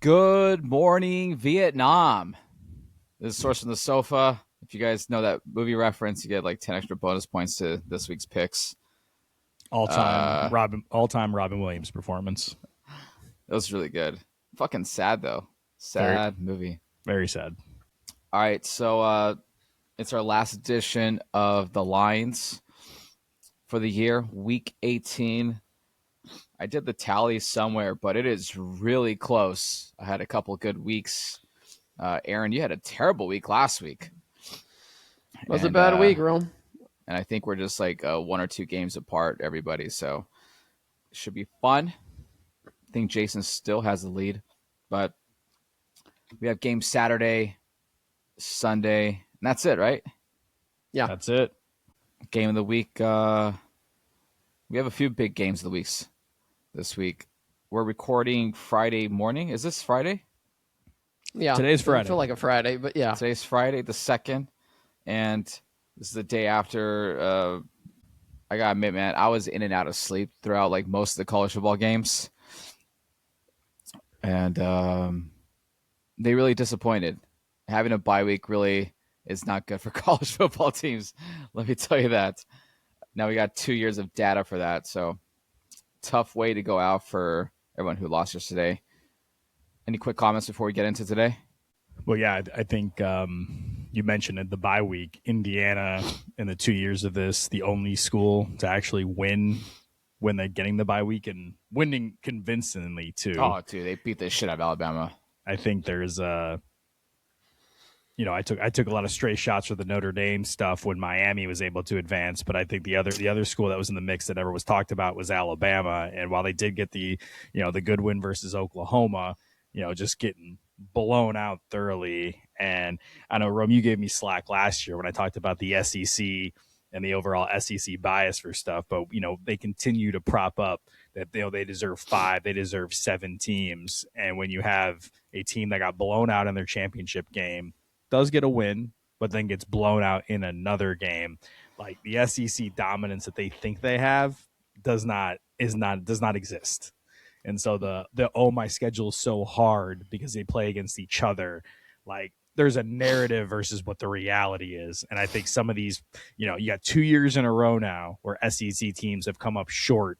Good morning, Vietnam. This is Source from the Sofa. If you guys know that movie reference, you get like 10 extra bonus points to this week's picks. All-time Robin Williams performance. That was really good. Fucking sad, though. Sad movie. Very sad. All right, so it's our last edition of The Lines for the year, Week 18. I did the tally somewhere, but it is really close. I had a couple good weeks. Aaron, you had a terrible week last week. It was a bad week, Rome. And I think we're just like 1 or 2 games apart, everybody. So it should be fun. I think Jaeson still has the lead. But we have games Saturday, Sunday, and that's it, right? Yeah. That's it. Game of the week. We have a few big games of the weeks this week. We're recording Friday morning. Is this Friday? Yeah. Today's Friday. I feel like a Friday, but yeah. Today's Friday, the 2nd. And this is the day after. I gotta admit, man, I was in and out of sleep throughout like most of the college football games. And they really disappointed. Having a bye week really is not good for college football teams. Let me tell you that. Now we got 2 years of data for that. So tough way to go out for everyone who lost yesterday. Any quick comments before we get into today? Well, yeah, I think you mentioned it, the bye week. Indiana, in the 2 years of this, the only school to actually win when they're getting the bye week and winning convincingly, too. Oh, dude, they beat the shit out of Alabama. I think there's I took a lot of stray shots for the Notre Dame stuff when Miami was able to advance, but I think the other school that was in the mix that never was talked about was Alabama. And while they did get the good win versus Oklahoma, just getting blown out thoroughly. And I know, Rome, you gave me slack last year when I talked about the SEC and the overall SEC bias for stuff, but they continue to prop up that they deserve 5, they deserve 7 teams. And when you have a team that got blown out in their championship game, does get a win, but then gets blown out in another game, like the SEC dominance that they think they have does not exist. And so my schedule is so hard because they play against each other. Like there's a narrative versus what the reality is. And I think some of these, you got 2 years in a row now where SEC teams have come up short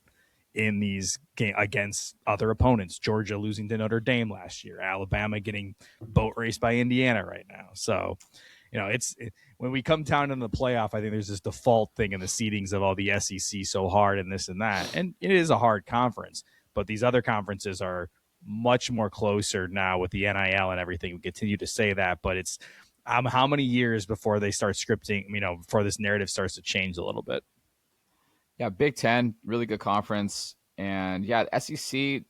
in these games against other opponents. Georgia losing to Notre Dame last year, Alabama getting boat raced by Indiana right now. So, when we come down in the playoff, I think there's this default thing in the seedings of all the SEC so hard and this and that. And it is a hard conference, but these other conferences are much more closer now with the NIL and everything. We continue to say that, but it's how many years before they start scripting, before this narrative starts to change a little bit. Yeah, Big Ten, really good conference. And yeah, SEC,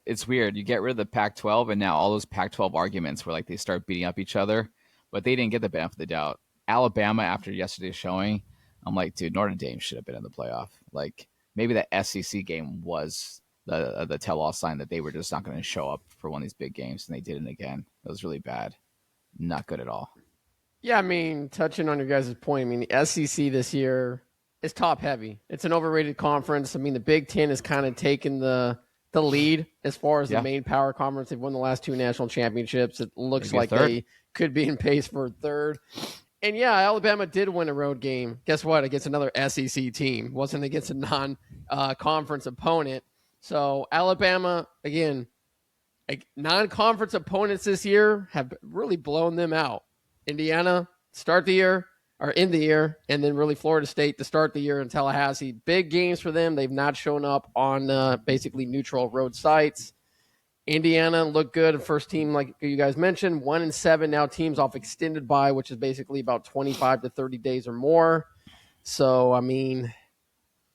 it's weird. You get rid of the Pac-12, and now all those Pac-12 arguments where like they start beating up each other, but they didn't get the benefit of the doubt. Alabama, after yesterday's showing, I'm like, dude, Notre Dame should have been in the playoff. Like maybe the SEC game was the tell-all sign that they were just not going to show up for one of these big games, and they did it again. It was really bad. Not good at all. Yeah, touching on your guys' point, the SEC this year is top heavy. It's an overrated conference. The Big Ten has kind of taken the lead as far as the main power conference. They've won the last 2 national championships. It looks like they could be in pace for 3rd. And yeah, Alabama did win a road game. Guess what? Against another SEC team. Wasn't against a non-conference opponent. So Alabama, again, non-conference opponents this year have really blown them out. Indiana, end the year, and then really Florida State to start the year in Tallahassee. Big games for them. They've not shown up on basically neutral road sites. Indiana looked good. First team, like you guys mentioned, 1-7. Now teams off extended bye, which is basically about 25 to 30 days or more. So,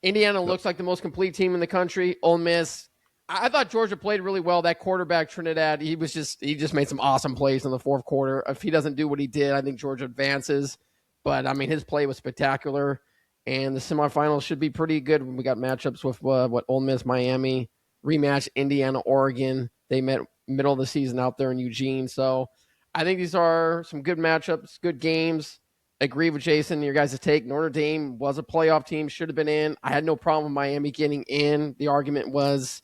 Indiana looks like the most complete team in the country. Ole Miss, I thought Georgia played really well. That quarterback, Trinidad, he just made some awesome plays in the 4th quarter. If he doesn't do what he did, I think Georgia advances. But, his play was spectacular, and the semifinals should be pretty good. We got matchups with Ole Miss, Miami, rematch Indiana, Oregon. They met middle of the season out there in Eugene. So I think these are some good matchups, good games. Agree with Jaeson, your guys' take. Notre Dame was a playoff team, should have been in. I had no problem with Miami getting in. The argument was,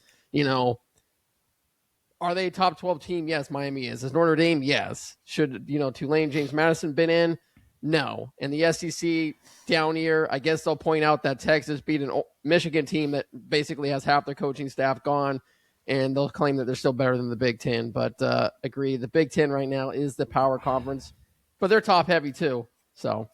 Are they a top 12 team? Yes, Miami is. Is Notre Dame? Yes. Should, Tulane, James Madison been in? No. And the SEC down here, I guess they'll point out that Texas beat a Michigan team that basically has half their coaching staff gone, and they'll claim that they're still better than the Big Ten. But agree, the Big Ten right now is the power conference, but they're top heavy too. So.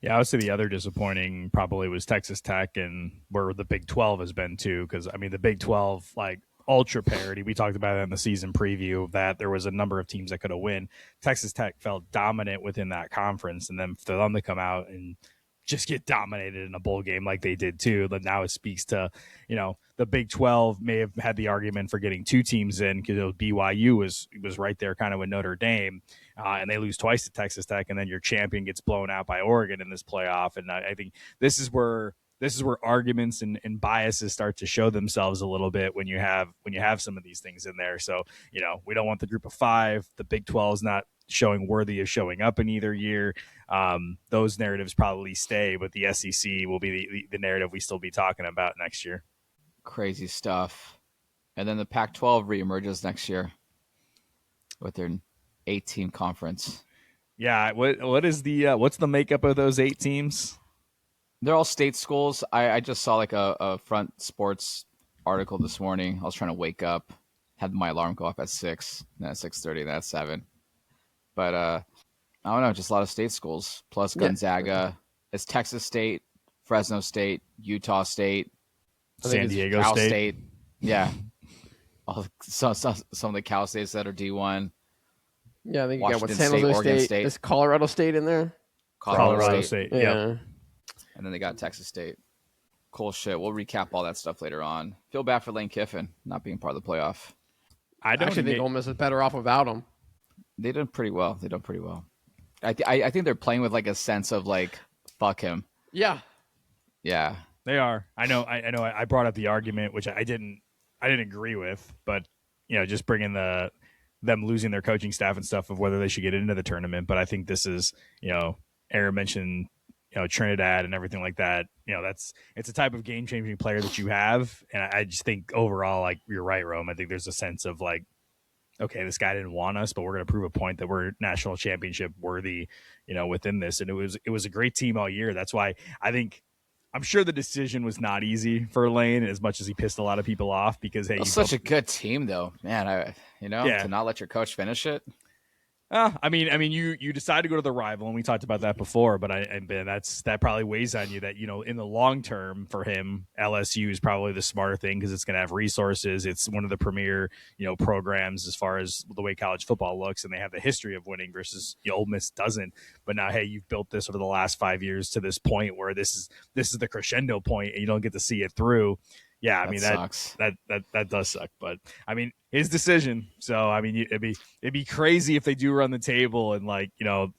Yeah, I would say the other disappointing probably was Texas Tech and where the Big 12 has been too. Because, I mean, the Big 12, like, ultra parity. We talked about it in the season preview that there was a number of teams that could have win. Texas Tech felt dominant within that conference, and then for them to come out and just get dominated in a bowl game like they did too. But now it speaks to, the Big 12 may have had the argument for getting two teams in because BYU was right there kind of with Notre Dame, and they lose twice to Texas Tech, and then your champion gets blown out by Oregon in this playoff. And I think this is where arguments and biases start to show themselves a little bit when you have some of these things in there. So, we don't want the group of five. The Big 12 is not showing worthy of showing up in either year. Those narratives probably stay, but the SEC will be the narrative we still be talking about next year. Crazy stuff. And then the Pac-12 reemerges next year with their 8-team conference. Yeah. What is what's the makeup of those 8 teams? They're all state schools. I just saw like a Front Sports article this morning. I was trying to wake up, had my alarm go off at 6, then at 6:30, then at 7. But I don't know, just a lot of state schools. Plus Gonzaga. Yeah. It's Texas State, Fresno State, Utah State, San Diego Cal State. Yeah. Some of the Cal States that are D1. Yeah, I think you got San Jose State. Is Colorado State in there? Colorado State. Yeah. And then they got Texas State. Cool shit. We'll recap all that stuff later on. Feel bad for Lane Kiffin not being part of the playoff. I actually think Ole Miss is better off without him. They did pretty well. I think they're playing with like a sense of like, fuck him. Yeah. Yeah. They are. I know. I brought up the argument, which I didn't agree with, but just bringing them losing their coaching staff and stuff of whether they should get into the tournament. But I think this is, Aaron mentioned, Trinidad and everything like that. It's a type of game changing player that you have, and I just think overall, like, you're right, Rome. I think there's a sense of like, okay, this guy didn't want us, but we're going to prove a point that we're national championship worthy, within this. And it was a great team all year. That's why I'm sure the decision was not easy for Lane, as much as he pissed a lot of people off because, hey, such a good team though, man. To not let your coach finish it. I mean, you decide to go to the rival, and we talked about that before. But that probably weighs on you. That in the long term for him, LSU is probably the smarter thing because it's going to have resources. It's one of the premier programs as far as the way college football looks, and they have the history of winning versus Ole Miss doesn't. But now, hey, you've built this over the last 5 years to this point where this is the crescendo point, and you don't get to see it through. Yeah, I mean that does suck, but I mean his decision. So I mean it'd be crazy if they do run the table and the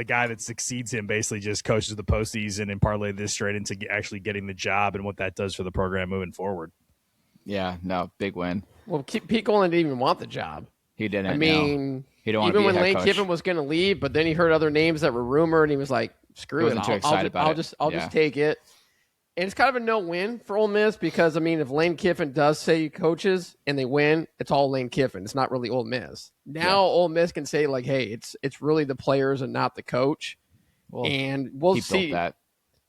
guy that succeeds him basically just coaches the postseason and parlay this straight into actually getting the job and what that does for the program moving forward. Yeah, no, big win. Well, Pete Golan didn't even want the job. He didn't. I mean, he don't even want to be when Lane Kiffin was going to leave, but then he heard other names that were rumored, and he was like, "Screw it, I'll just take it." And it's kind of a no-win for Ole Miss because, I mean, if Lane Kiffin does say he coaches and they win, it's all Lane Kiffin. It's not really Ole Miss. Now Ole Miss can say, like, hey, it's really the players and not the coach. Well, and we'll see. That.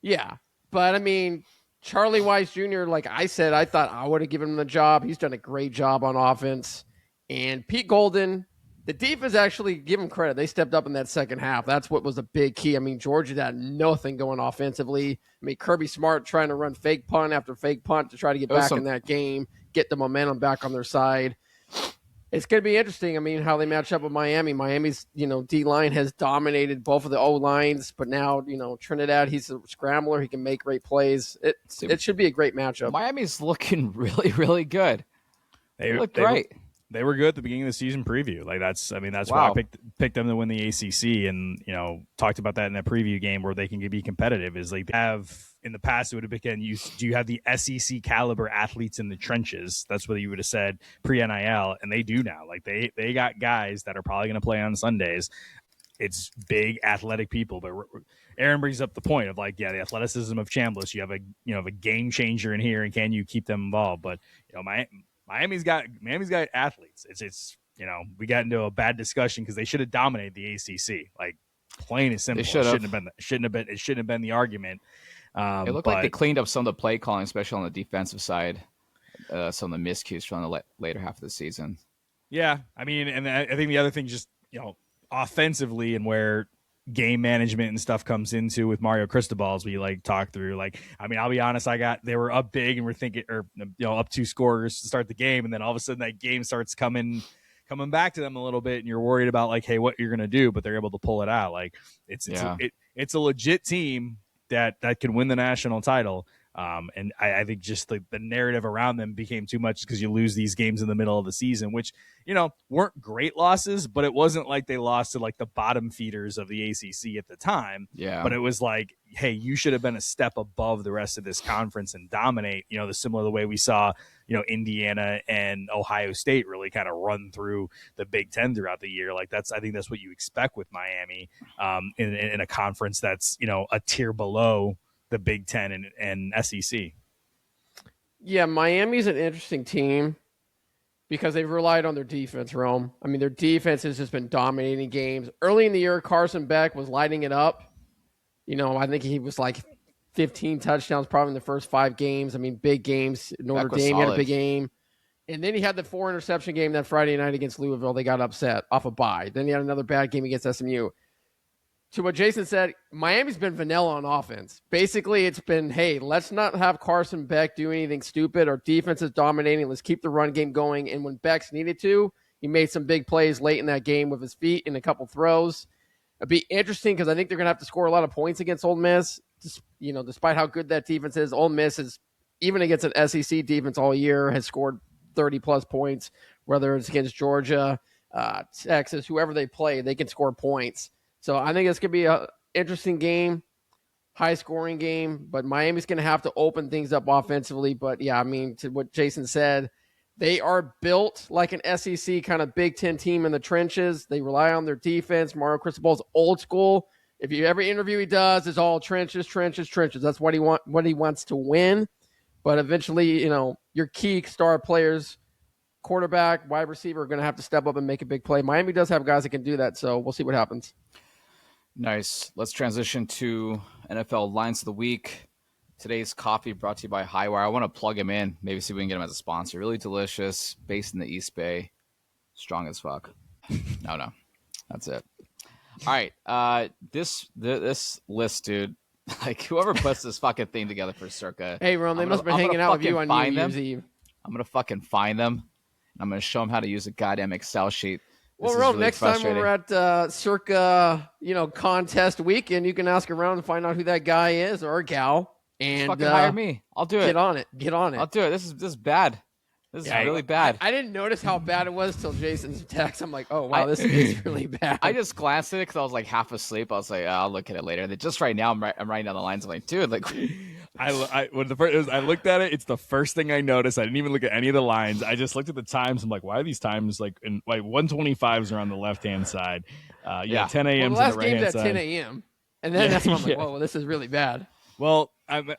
Yeah. But, I mean, Charlie Weiss Jr., like I said, I thought I would have given him the job. He's done a great job on offense. And Pete Golden, the defense actually, give him credit. They stepped up in that second half. That's what was a big key. I mean, Georgia had nothing going offensively. I mean, Kirby Smart trying to run fake punt after fake punt to try to get back in that game, get the momentum back on their side. It's going to be interesting, I mean, how they match up with Miami. Miami's, D-line has dominated both of the O-lines, but now, Trinidad, he's a scrambler. He can make great plays. It should be a great matchup. Miami's looking really, really good. They look great. They were good at the beginning of the season preview. Like that's why I picked them to win the ACC, and talked about that in that preview game where they can be competitive. Is like they have in the past it would have been do you have the SEC caliber athletes in the trenches? That's what you would have said pre-NIL, and they do now. Like they got guys that are probably going to play on Sundays. It's big athletic people, but Aaron brings up the point of like, the athleticism of Chambliss. You have a game changer in here, and can you keep them involved? But Miami's got athletes. It's we got into a bad discussion because they should have dominated the ACC. Like plain and simple, it shouldn't have been the argument. It looked like they cleaned up some of the play calling, especially on the defensive side. Some of the miscues from the later half of the season. Yeah, I mean, and I think the other thing, just offensively, and where game management and stuff comes into with Mario Cristobal, as we like talk through. Like, I mean, I'll be honest, they were up big and we're thinking, or up 2 scores to start the game, and then all of a sudden that game starts coming back to them a little bit, and you're worried about like, hey, what you're gonna do, but they're able to pull it out. Like, it's a legit team that can win the national title. And I think just the narrative around them became too much because you lose these games in the middle of the season, which, weren't great losses, but it wasn't like they lost to like the bottom feeders of the ACC at the time. Yeah. But it was like, hey, you should have been a step above the rest of this conference and dominate, the way we saw, Indiana and Ohio State really kind of run through the Big Ten throughout the year. Like I think that's what you expect with Miami in a conference that's, a tier below the Big Ten and SEC. Yeah, Miami's an interesting team because they've relied on their defense, Rome. I mean, their defense has just been dominating games. Early in the year, Carson Beck was lighting it up. I think he was like 15 touchdowns probably in the first 5 games. I mean, big games. Notre Dame had a big game. And then he had the 4 interception game that Friday night against Louisville. They got upset off a bye. Then he had another bad game against SMU. To what Jason said, Miami's been vanilla on offense. Basically, it's been, hey, let's not have Carson Beck do anything stupid. Our defense is dominating. Let's keep the run game going. And when Beck's needed to, he made some big plays late in that game with his feet and a couple throws. It'd be interesting because I think they're going to have to score a lot of points against Ole Miss. Despite how good that defense is, Ole Miss is, even against an SEC defense all year, has scored 30-plus points, whether it's against Georgia, Texas, whoever they play, they can score points. So I think it's going to be an interesting game, high-scoring game, but Miami's going to have to open things up offensively. But, yeah, I mean, to what Jason said, they are built like an SEC kind of Big Ten team in the trenches. They rely on their defense. Mario Cristobal's old school. If every interview he does is all trenches, trenches, trenches. That's what he wants to win. But eventually, your key star players, quarterback, wide receiver, are going to have to step up and make a big play. Miami does have guys that can do that, so we'll see what happens. Nice. Let's transition to NFL Lines of the Week. Today's coffee brought to you by Highwire. I want to plug him in, maybe see if we can get him as a sponsor. Really delicious, based in the East Bay. Strong as fuck. No. That's it. All right. This list, dude, like whoever puts this fucking thing together for Circa. Hey, Ron, they must have been hanging out with you on New Year's Eve. I'm going to fucking find them. I'm going to show them how to use a goddamn Excel sheet. Well, Rome, really next time when we're at Circa, contest weekend, you can ask around and find out who that guy is or gal. And fucking hire me. I'll do it. Get on it. I'll do it. This is bad. This is really bad. I didn't notice how bad it was till Jason's text. I'm like, oh, wow, this is really bad. I just glanced at it because I was like half asleep. I was like, I'll look at it later. And then just right now, I'm writing down the lines. I'm like, dude, like. I looked at it. It's the first thing I noticed. I didn't even look at any of the lines. I just looked at the times. I'm like, why are these times like 125s are on the left hand side? 10 a.m. Well, the last game's at 10 a.m. And then that's when I'm like, whoa, this is really bad. Well,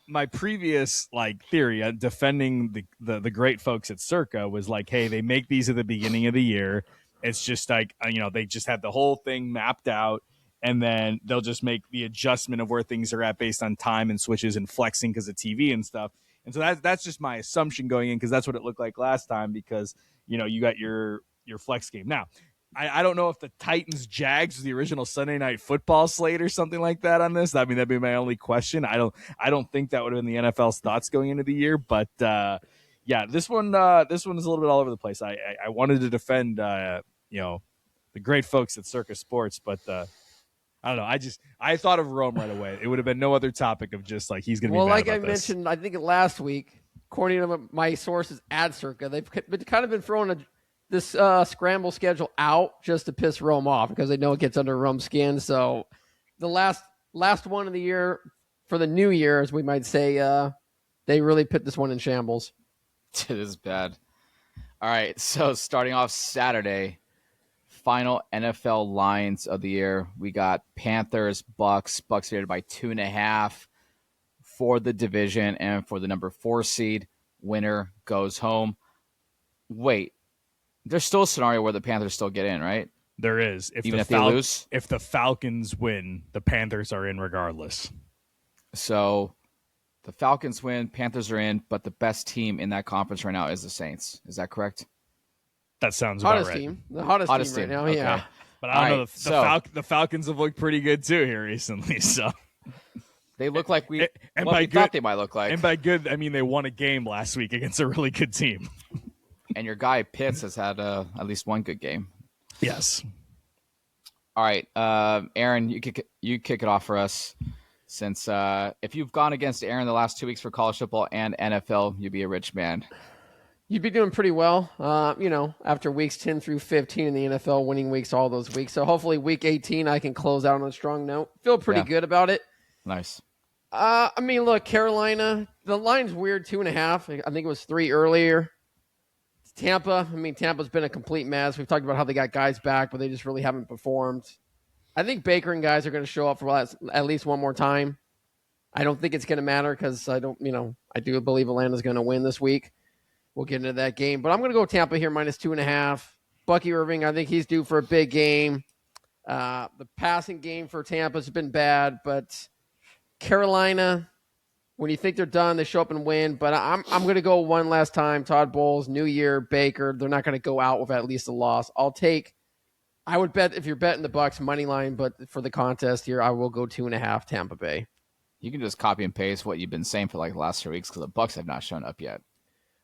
my previous theory defending the great folks at Circa was like, hey, they make these at the beginning of the year. It's just like, they just have the whole thing mapped out. And then they'll just make the adjustment of where things are at based on time and switches and flexing because of TV and stuff. And so that's just my assumption going in because that's what it looked like last time because, you got your flex game. Now, I don't know if the Titans-Jags was the original Sunday Night Football slate or something like that on this. I mean, that'd be my only question. I don't think that would have been the NFL's thoughts going into the year. But, this one is a little bit all over the place. I wanted to defend, the great folks at Circus Sports, but I don't know. I thought of Rome right away. It would have been no other topic of just like he's going to be mad like about I this. mentioned, I think last week, according to my sources at Circa, they've kind of been throwing this scramble schedule out just to piss Rome off because they know it gets under Rome's skin. So the last one of the year for the new year, as we might say, they really put this one in shambles. It is bad. All right, so starting off Saturday. Final NFL lines of the year. We got Panthers, Bucks favored by 2.5 for the division and for the number 4 seed. Winner goes home. Wait, there's still a scenario where the Panthers still get in, right? There is. Even if they lose? If the Falcons win, the Panthers are in regardless. So the Falcons win, Panthers are in, but the best team in that conference right now is the Saints. Is that correct? That sounds about right. Team. The hottest team right now, okay. yeah. But I don't know. The Falcons have looked pretty good too here recently. So they look like we good, thought they might look like. And by good, I mean they won a game last week against a really good team. And your guy Pitts has had at least one good game. Yes. All right, Aaron, you kick it off for us. Since if you've gone against Aaron the last 2 weeks for college football and NFL, you'd be a rich man. You'd be doing pretty well, after weeks 10 through 15 in the NFL, winning weeks all those weeks. So hopefully week 18, I can close out on a strong note. Feel pretty good about it. Nice. Look, Carolina, the line's weird, 2.5. I think it was 3 earlier. Tampa, Tampa's been a complete mess. We've talked about how they got guys back, but they just really haven't performed. I think Baker and guys are going to show up for at least one more time. I don't think it's going to matter because I do believe Atlanta's going to win this week. We'll get into that game. But I'm going to go Tampa here, -2.5. Bucky Irving, I think he's due for a big game. The passing game for Tampa's been bad, but Carolina, when you think they're done, they show up and win. But I'm going to go one last time. Todd Bowles, New Year, Baker. They're not going to go out with at least a loss. I would bet if you're betting the Bucs money line, but for the contest here, I will go 2.5 Tampa Bay. You can just copy and paste what you've been saying for like the last 3 weeks because the Bucs have not shown up yet.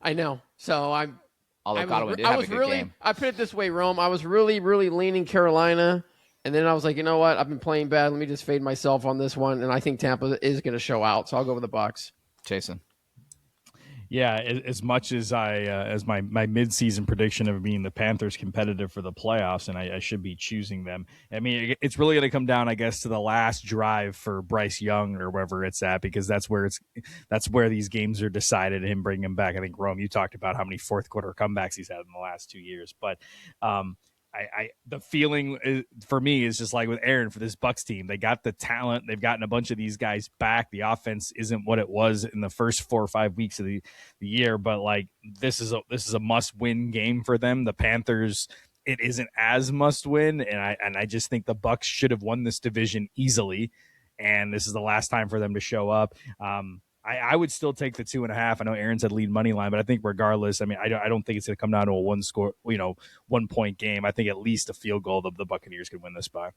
I know. So Although Godwin did have a good game. I put it this way, Rome. I was really, really leaning Carolina, and then I was like, you know what? I've been playing bad. Let me just fade myself on this one, and I think Tampa is going to show out. So I'll go with the Bucs. Jason. Yeah, as much as as my midseason prediction of being the Panthers competitive for the playoffs, and I should be choosing them. I mean, it's really going to come down, I guess, to the last drive for Bryce Young or wherever it's at, because that's where these games are decided. Him bringing him back. I think Rome, you talked about how many fourth quarter comebacks he's had in the last 2 years, but the feeling for me is just like with Aaron for this Bucs team. They got the talent. They've gotten a bunch of these guys back. The offense isn't what it was in the first 4 or 5 weeks of the year, but like this is a must-win game for them. The Panthers, it isn't as must-win, and I just think the Bucs should have won this division easily, and this is the last time for them to show up. I would still take the 2.5. I know Aaron said lead money line, but I think regardless, I don't think it's going to come down to a 1 point game. I think at least a field goal the Buccaneers could win this by.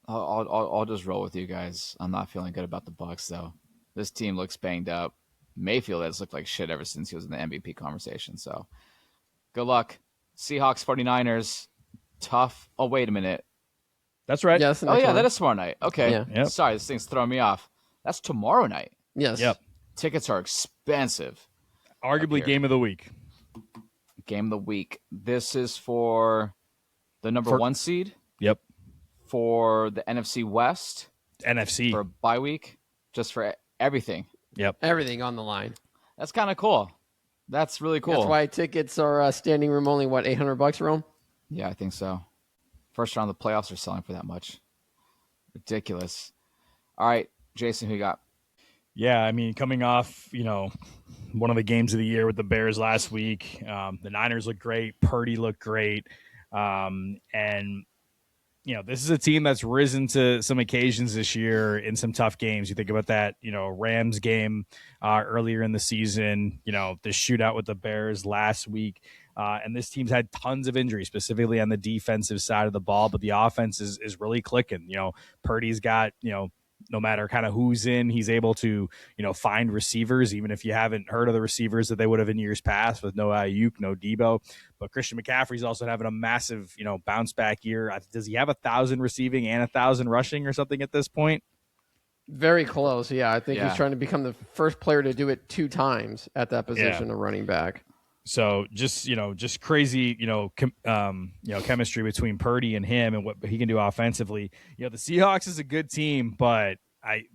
I'll just roll with you guys. I'm not feeling good about the Bucs though. This team looks banged up. Mayfield has looked like shit ever since he was in the MVP conversation. So good luck. Seahawks 49ers. Tough. Oh, wait a minute. That's right. Yes. Oh, yeah, that is tomorrow night. Okay. Yeah. Yep. Sorry, this thing's throwing me off. That's tomorrow night. Yes. Yep. Tickets are expensive. Arguably game of the week. Game of the week. This is for the number 1 seed. Yep. For the NFC West. NFC. For a bye week. Just for everything. Yep. Everything on the line. That's kind of cool. That's really cool. That's why tickets are standing room only, what, $800, Rome? Yeah, I think so. First round of the playoffs are selling for that much. Ridiculous. All right, Jason, who you got? Yeah, I mean, coming off, one of the games of the year with the Bears last week, the Niners looked great. Purdy looked great. And, this is a team that's risen to some occasions this year in some tough games. You think about that, Rams game earlier in the season, the shootout with the Bears last week. And this team's had tons of injuries, specifically on the defensive side of the ball, but the offense is really clicking. Purdy's got, no matter kind of who's in, he's able to, find receivers, even if you haven't heard of the receivers that they would have in years past with no Ayuk, no Debo. But Christian McCaffrey's also having a massive, bounce back year. Does he have 1,000 receiving and 1,000 rushing or something at this point? Very close. Yeah. I think he's trying to become the first player to do it 2 times at that position of running back. So just crazy, chemistry between Purdy and him and what he can do offensively. The Seahawks is a good team, but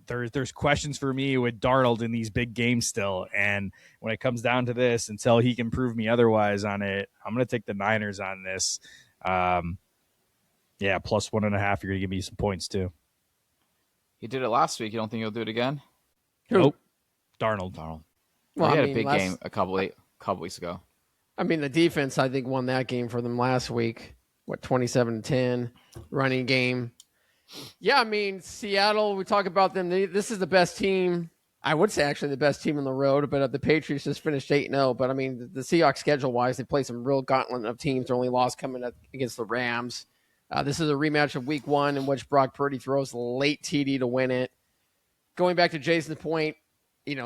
there's questions for me with Darnold in these big games still. And when it comes down to this, until he can prove me otherwise on it, I'm going to take the Niners on this. +1.5. You're going to give me some points too. He did it last week. You don't think he'll do it again? Nope. Darnold. Well, Well, he had a big game a couple weeks ago. I mean, the defense, I think, won that game for them last week. 27-10 running game. Yeah, I mean, Seattle, we talk about them. This is the best team. I would say actually the best team on the road, but the Patriots just finished 8-0. But I mean, the Seahawks schedule-wise, they play some real gauntlet of teams. Their only loss coming up against the Rams. This is a rematch of Week 1 in which Brock Purdy throws the late TD to win it. Going back to Jason's point,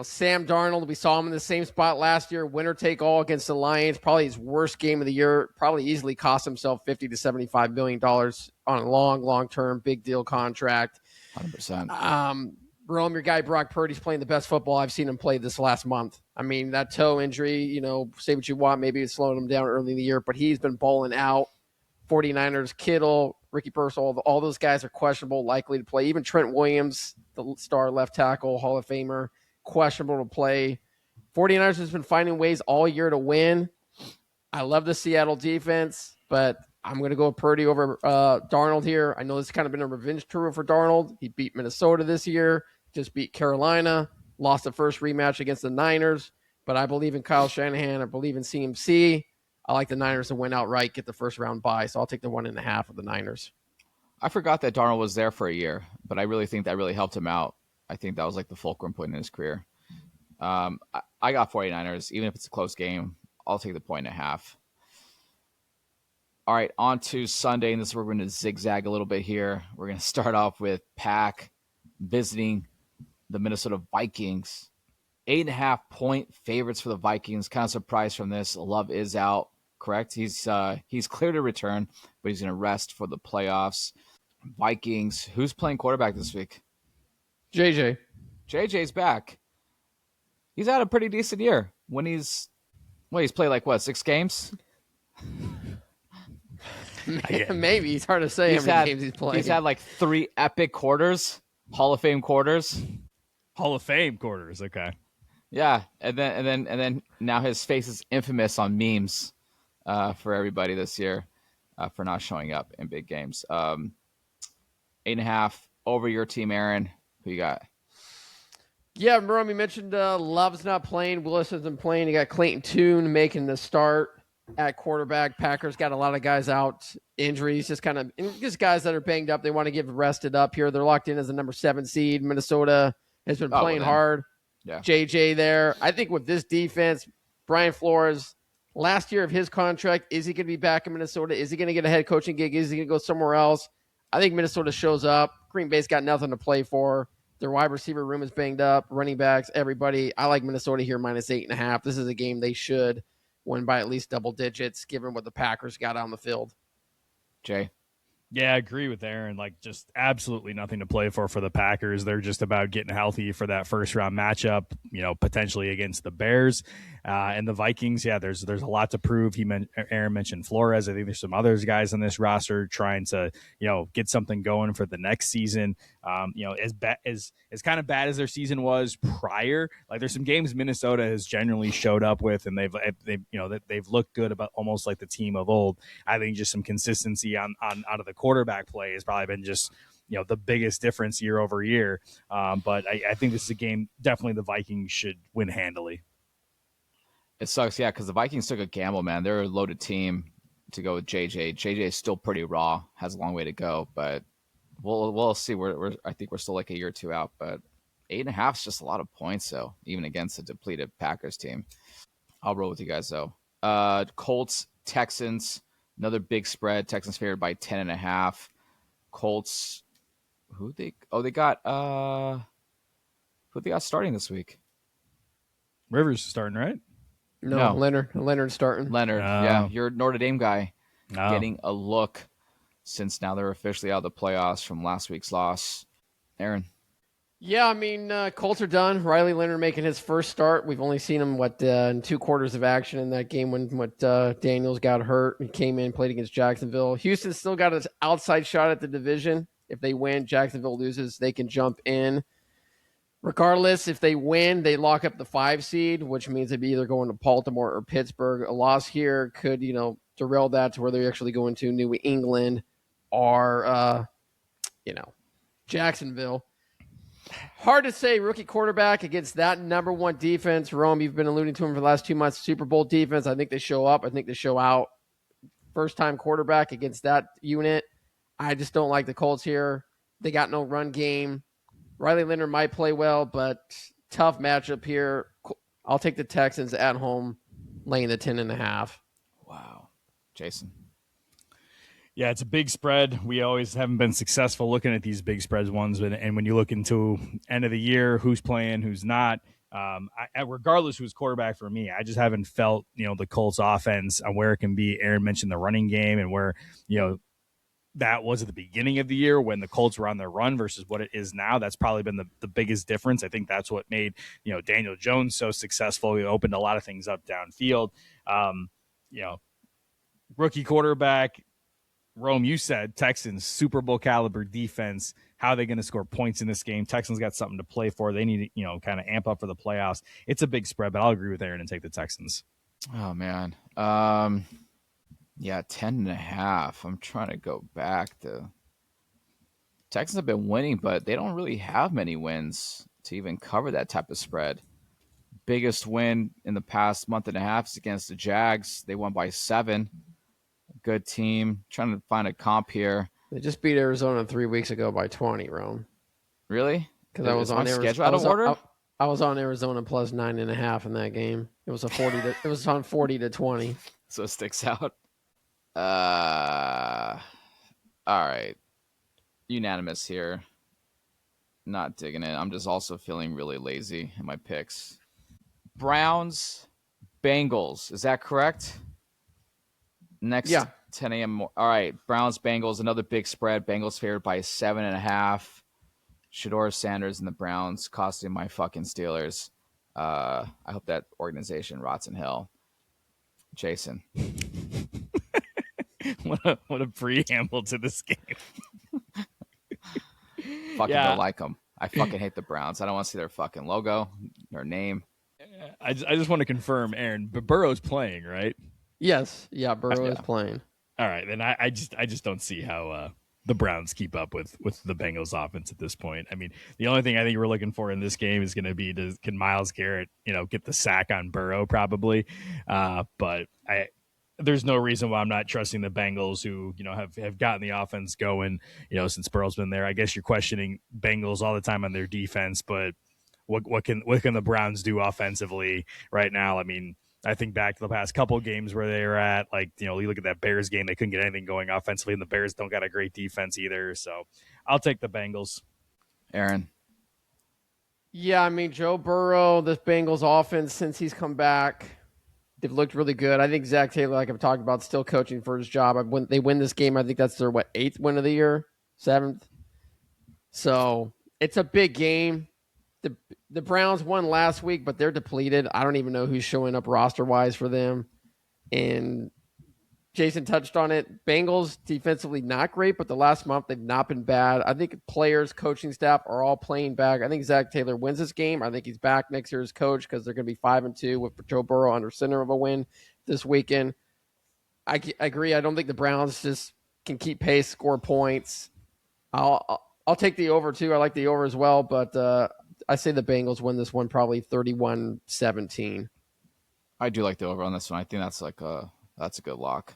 Sam Darnold, we saw him in the same spot last year, winner take all against the Lions, probably his worst game of the year, probably easily cost himself $50 to $75 million on a long-term big deal contract. 100%. Rome, your guy Brock Purdy's playing the best football I've seen him play this last month. I mean, that toe injury, say what you want, maybe it's slowing him down early in the year, but he's been balling out. 49ers, Kittle, Ricky Pearsall, all those guys are questionable, likely to play. Even Trent Williams, the star left tackle, Hall of Famer, questionable to play. 49ers has been finding ways all year to win. I love the Seattle defense, but I'm going to go Purdy over Darnold here. I know this has kind of been a revenge tour for Darnold. He beat Minnesota this year, just beat Carolina, lost the first rematch against the Niners, but I believe in Kyle Shanahan. I believe in CMC. I like the Niners to win outright, get the first round bye, so I'll take the 1.5 of the Niners. I forgot that Darnold was there for a year, but I really think that really helped him out. I think that was like the fulcrum point in his career. I got 49ers. Even if it's a close game, I'll take the 1.5. All right, on to Sunday, and this is where we're going to zigzag a little bit here. We're going to start off with Pack visiting the Minnesota Vikings. 8.5-point favorites for the Vikings. Kind of surprised from this. Love is out, correct? He's clear to return, but he's going to rest for the playoffs. Vikings. Who's playing quarterback this week? JJ. JJ's back. He's had a pretty decent year. He's played 6 games? Maybe. It's hard to say how many games he's playing. He's had 3 epic quarters, Hall of Fame quarters. Hall of Fame quarters, okay. Yeah, and then now his face is infamous on memes for everybody this year for not showing up in big games. 8.5 over your team, Aaron. Who you got? Yeah, Rome, you mentioned Love's not playing. Willis hasn't playing. You got Clayton Tune making the start at quarterback. Packers got a lot of guys out, injuries, just guys that are banged up. They want to get rested up here. They're locked in as the number 7 seed. Minnesota has been playing hard. Yeah. JJ there. I think with this defense, Brian Flores, last year of his contract, is he going to be back in Minnesota? Is he going to get a head coaching gig? Is he going to go somewhere else? I think Minnesota shows up. Green Bay's got nothing to play for. Their wide receiver room is banged up. Running backs, everybody. I like Minnesota here minus 8.5. This is a game they should win by at least double digits, given what the Packers got on the field. Jay? Yeah, I agree with Aaron. Just absolutely nothing to play for the Packers. They're just about getting healthy for that first round matchup, potentially against the Bears. And the Vikings, yeah, there's a lot to prove. Aaron mentioned Flores. I think there's some other guys on this roster trying to, get something going for the next season. As kind of bad as their season was prior, there's some games Minnesota has generally showed up with, and they've looked good, about almost like the team of old. I think just some consistency on out of the quarterback play has probably been just the biggest difference year over year. But I think this is a game definitely the Vikings should win handily. It sucks, yeah, because the Vikings took a gamble, man. They're a loaded team to go with JJ. JJ is still pretty raw, has a long way to go, but we'll see. I think we're still a year or two out, but 8.5 is just a lot of points, though, even against a depleted Packers team. I'll roll with you guys, though. Colts, Texans, another big spread. Texans favored by 10.5. Colts, who they got starting this week? Rivers is starting, right? No. Leonard's starting. Yeah, your Notre Dame guy getting a look since now they're officially out of the playoffs from last week's loss. Aaron? Yeah, I mean, Colts are done. Riley Leonard making his first start. We've only seen him, in 2 quarters of action in that game when Daniels got hurt. He came in, played against Jacksonville. Houston still got an outside shot at the division. If they win, Jacksonville loses, they can jump in. Regardless, if they win, they lock up the 5 seed, which means they'd be either going to Baltimore or Pittsburgh. A loss here could, derail that to where they're actually going to New England or, Jacksonville. hard to say rookie quarterback against that number one defense. Rome, you've been alluding to him for the last 2 months. Super Bowl defense. I think they show up. I think they show out. First-time quarterback against that unit. I just don't like the Colts here. They got no run game. Riley Leonard might play well, but tough matchup here. I'll take the Texans at home, laying the 10.5. Wow. Jason. Yeah, it's a big spread. We always haven't been successful looking at these big spreads ones. And when you look into end of the year, who's playing, who's not, regardless who's quarterback for me, I just haven't felt, the Colts offense on where it can be. Aaron mentioned the running game and where, that was at the beginning of the year when the Colts were on their run versus what it is now. That's probably been the biggest difference. I think that's what made, Daniel Jones so successful. He opened a lot of things up downfield. Rookie quarterback, Rome, you said Texans, Super Bowl caliber defense. How are they going to score points in this game? Texans got something to play for. They need to, kind of amp up for the playoffs. It's a big spread, but I'll agree with Aaron and take the Texans. Oh, man. Yeah, 10.5. I'm trying to go back to Texans have been winning, but they don't really have many wins to even cover that type of spread. Biggest win in the past month and a half is against the Jags. They won by 7. Good team. Trying to find a comp here. They just beat Arizona 3 weeks ago by 20, Rome. Really? Because I was on schedule out of order. I was on Arizona plus 9.5 in that game. It was it was on 40-20. So it sticks out. All right. Unanimous here. Not digging it. I'm just also feeling really lazy in my picks. Browns, Bengals. Is that correct? Next 10 a.m. All right. Browns, Bengals, another big spread. Bengals favored by 7.5. Shedeur Sanders and the Browns costing my fucking Steelers. I hope that organization rots in hell. Jason. What a preamble to this game. Fucking don't like them. I fucking hate the Browns. I don't want to see their fucking logo, their name. I just want to confirm, Aaron, but Burrow's playing, right? Yes. Yeah, Burrow is playing. All right, then I just don't see how the Browns keep up with the Bengals offense at this point. I mean, the only thing I think we're looking for in this game is going to be can Myles Garrett, get the sack on Burrow probably. But there's no reason why I'm not trusting the Bengals who, have gotten the offense going, since Burrow's been there. I guess you're questioning Bengals all the time on their defense, but what can the Browns do offensively right now? I mean, I think back to the past couple of games where they were at, you look at that Bears game, they couldn't get anything going offensively, and the Bears don't got a great defense either. So I'll take the Bengals. Aaron. Yeah, I mean, Joe Burrow, this Bengals offense, since he's come back, they've looked really good. I think Zach Taylor, like I've talked about, still coaching for his job. They win this game. I think that's their, 8th win of the year? 7th? So it's a big game. The Browns won last week, but they're depleted. I don't even know who's showing up roster-wise for them. And Jason touched on it. Bengals defensively not great, but the last month they've not been bad. I think players, coaching staff are all playing back. I think Zach Taylor wins this game. I think he's back next year as coach because they're going to be 5-2 with Joe Burrow under center of a win this weekend. I agree. I don't think the Browns just can keep pace, score points. I'll take the over too. I like the over as well, but I say the Bengals win this one probably 31-17. I do like the over on this one. I think that's that's a good lock.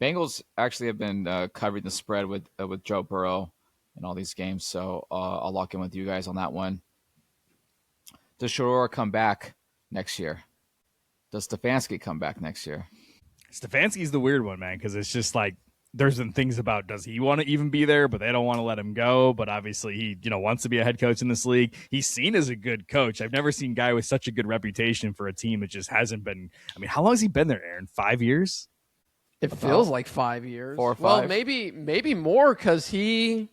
Bengals actually have been covering the spread with Joe Burrow in all these games, so I'll lock in with you guys on that one. Does Shedeur come back next year? Does Stefanski come back next year? Stefanski's the weird one, man, because it's just there's been things about does he want to even be there, but they don't want to let him go. But obviously he, wants to be a head coach in this league. He's seen as a good coach. I've never seen a guy with such a good reputation for a team that just hasn't been. I mean, how long has he been there, Aaron? 5 years? It feels like 5 years. 4 or 5. Well, maybe more because he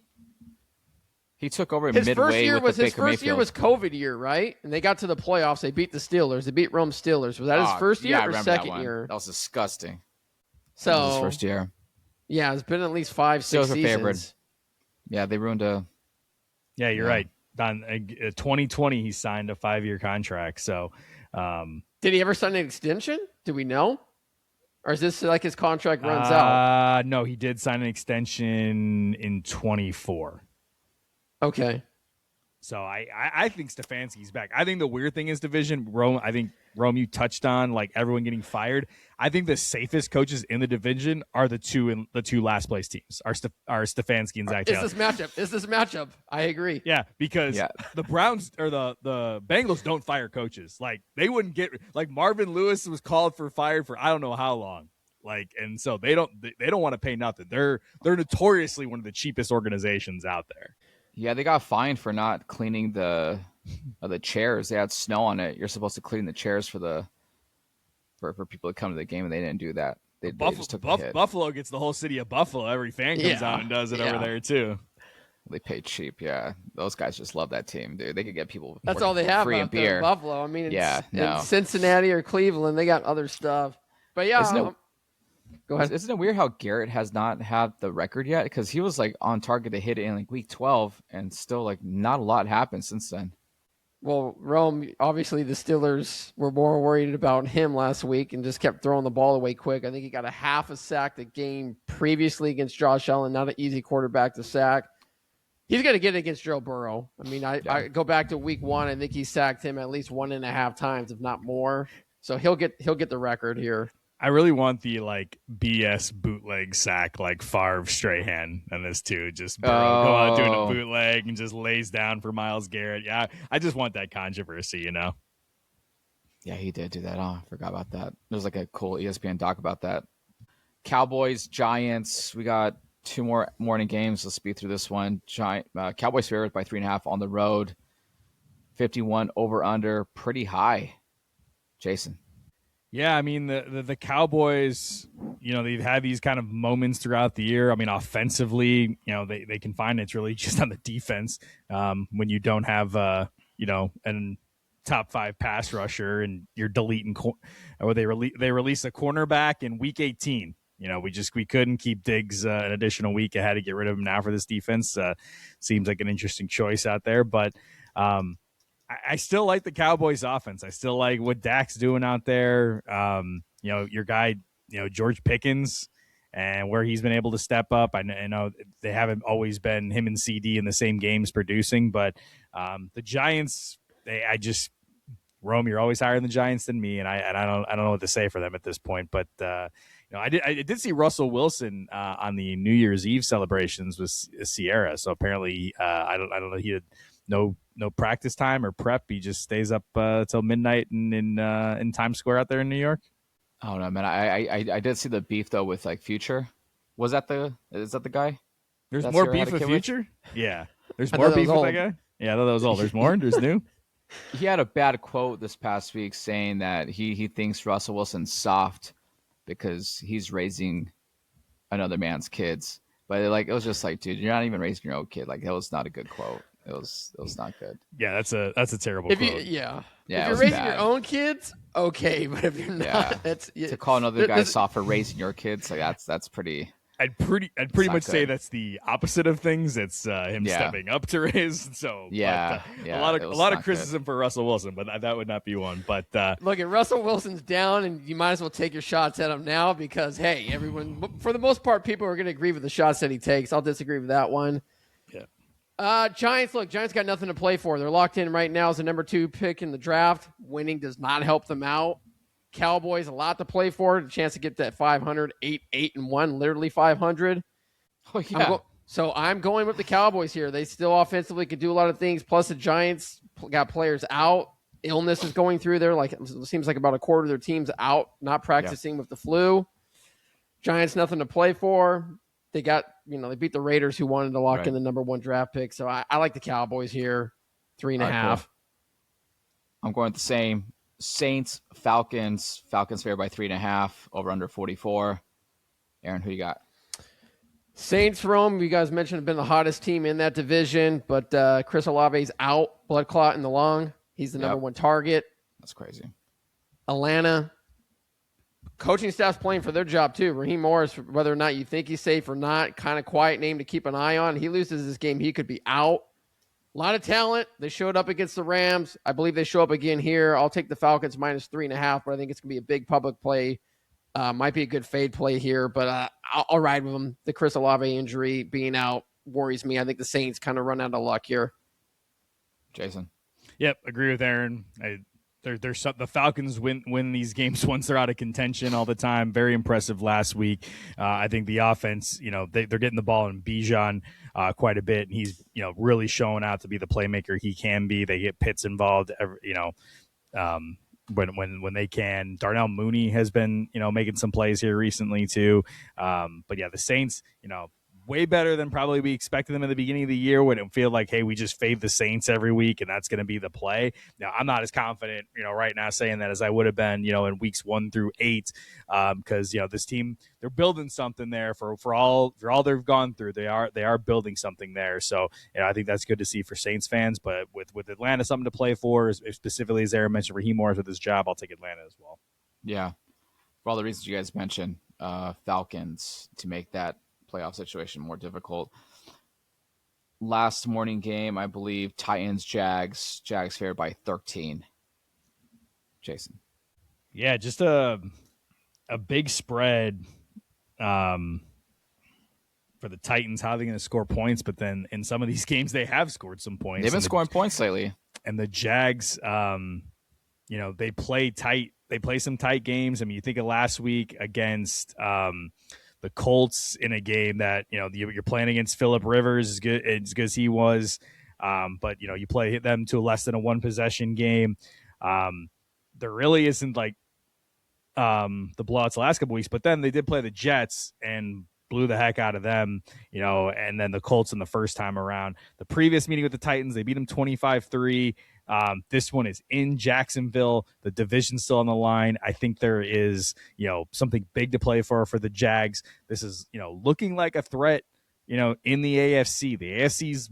took over his midway first year with was the his Baker first year Mayfield. was COVID year, right? And they got to the playoffs. They beat the Steelers. They beat Rome Steelers. Was that his first year or second year? That was disgusting. So that was his first year. Yeah, it's been at least 5-6 seasons. Favored. Yeah, they ruined a. Yeah, you're right. On 2020, he signed a 5-year contract. So, did he ever sign an extension? Do we know? Or is this like his contract runs out? No, he did sign an extension in 24. Okay. So I think Stefanski's back. I think the weird thing is division. Rome, you touched on like everyone getting fired. I think the safest coaches in the division are the two last place teams. Are Stefanski and Zach Taylor. Is this matchup? I agree. Yeah, because the Browns or the Bengals don't fire coaches. Like they wouldn't get like Marvin Lewis was called for fired for I don't know how long. Like, and so they don't want to pay nothing. They're notoriously one of the cheapest organizations out there. Yeah, they got fined for not cleaning the chairs. They had snow on it. You're supposed to clean the chairs for people to come to the game, and they didn't do that. They just took the hit. Buffalo gets the whole city of Buffalo. Every fan comes out and does it over there too. They pay cheap. Yeah, those guys just love that team, dude. They could get people. That's all they have free out and beer. there in Buffalo. I mean, in Cincinnati or Cleveland, they got other stuff. But yeah. Go ahead. Isn't it weird how Garrett has not had the record yet? Because he was like on target to hit it in like week 12, and still like not a lot happened since then. Well, Rome, obviously the Steelers were more worried about him last week and just kept throwing the ball away quick. I think he got a half a sack the game previously against Josh Allen. Not an easy quarterback to sack. He's going to get it against Joe Burrow. I mean, I go back to week 1. I think he sacked him at least 1.5 times, if not more. So he'll get the record here. I really want the like BS bootleg sack like Favre Strahan and this too. Just Burrow go out doing a bootleg and just lays down for Myles Garrett. Yeah, I just want that controversy, you know. Yeah, he did do that. Oh, I forgot about that. There's like a cool ESPN doc about that. Cowboys, Giants. We got 2 more morning games. Let's speed through this one. Cowboys favored by 3.5 on the road. 51 over under, pretty high. Jason. Yeah, I mean the Cowboys, you know, they've had these kind of moments throughout the year. I mean, offensively, you know, they can find it's really just on the defense when you don't have you know, an top 5 pass rusher and you're deleting or they release a cornerback in week 18. You know, we couldn't keep Diggs an additional week. I had to get rid of him now for this defense. Seems like an interesting choice out there, but I still like the Cowboys offense. I still like what Dak's doing out there. You know, your guy, you know, George Pickens and where he's been able to step up. I know they haven't always been him and CD in the same games producing, but the Giants, Rome, you're always higher than the Giants than me. And I don't know what to say for them at this point, but you know, I did see Russell Wilson on the New Year's Eve celebrations with Sierra. So apparently I don't know. He had no practice time or prep. He just stays up till midnight in Times Square out there in New York. I don't know, man. I did see the beef though with like Future. Is that the guy? There's more beef with Future? Yeah. There's more beef with that guy? Yeah, I thought that was all. There's more? There's new? He had a bad quote this past week saying that he thinks Russell Wilson's soft because he's raising another man's kids. But like it was just like, dude, you're not even raising your own kid. Like that was not a good quote. It was not good. Yeah, that's a terrible quote. If you're raising your own kids, okay, but if you're not, to call another guy soft for raising your kids, like that's pretty. I'd pretty much say that's the opposite of things. It's him stepping up to raise. So a lot of criticism for Russell Wilson, but that would not be one. But look, if Russell Wilson's down, and you might as well take your shots at him now because hey, everyone, for the most part, people are going to agree with the shots that he takes. I'll disagree with that one. Yeah. Giants got nothing to play for. They're locked in right now as the number 2 pick in the draft. Winning does not help them out. Cowboys, a lot to play for. A chance to get that 500, 8-1, literally 500. Oh, yeah. So I'm going with the Cowboys here. They still offensively could do a lot of things. Plus, the Giants got players out. Illness is going through there. Like it seems like about a quarter of their team's out, not practicing with the flu. Giants, nothing to play for. They got, they beat the Raiders who wanted to lock in the number 1 draft pick. So I like the Cowboys here, 3.5. Right, cool. I'm going with the same. Saints, Falcons favored by 3.5, over under 44. Aaron, who you got? Saints, Rome, you guys mentioned have been the hottest team in that division, but Chris Olave's out, blood clot in the lung. He's the number 1 target. That's crazy. Atlanta, coaching staff's playing for their job too. Raheem Morris, whether or not you think he's safe or not, kind of quiet name to keep an eye on. He loses this game, he could be out. A lot of talent. They showed up against the Rams. I believe they show up again here. I'll take the Falcons minus 3.5, but I think it's going to be a big public play. Might be a good fade play here, but I'll ride with them. The Chris Olave injury being out worries me. I think the Saints kind of run out of luck here. Jason. Yep, agree with Aaron. The Falcons win these games once they're out of contention all the time. Very impressive last week. I think the offense, they're getting the ball in Bijan quite a bit, and he's really showing out to be the playmaker he can be. They get Pitts involved, when they can. Darnell Mooney has been making some plays here recently too. But yeah, the Saints, way better than probably we expected them in the beginning of the year, when it feel like, hey, we just fade the Saints every week and that's going to be the play. Now, I'm not as confident, right now saying that as I would have been, in weeks 1 through 8, because this team, they're building something there for all they've gone through. They are building something there. So I think that's good to see for Saints fans. But with Atlanta something to play for, specifically as Aaron mentioned, Raheem Morris with his job, I'll take Atlanta as well. Yeah, for all the reasons you guys mentioned, Falcons to make that playoff situation more difficult. Last morning game, I believe Titans, Jags favored by 13. Jason. Yeah, just a big spread for the Titans. How are they going to score points? But then in some of these games, they have scored some points. They've been scoring points lately. And the Jags, they play tight. They play some tight games. I mean, you think of last week against the Colts in a game that, you're playing against Phillip Rivers as good as he was. But, you play them to less than a 1-possession game. There really isn't like the blowouts the last couple weeks, but then they did play the Jets and blew the heck out of them, and then the Colts in the first time around. The previous meeting with the Titans, they beat them 25-3. This one is in Jacksonville. The division's still on the line. I think there is, something big to play for the Jags. This is, looking like a threat, in the AFC. The AFC's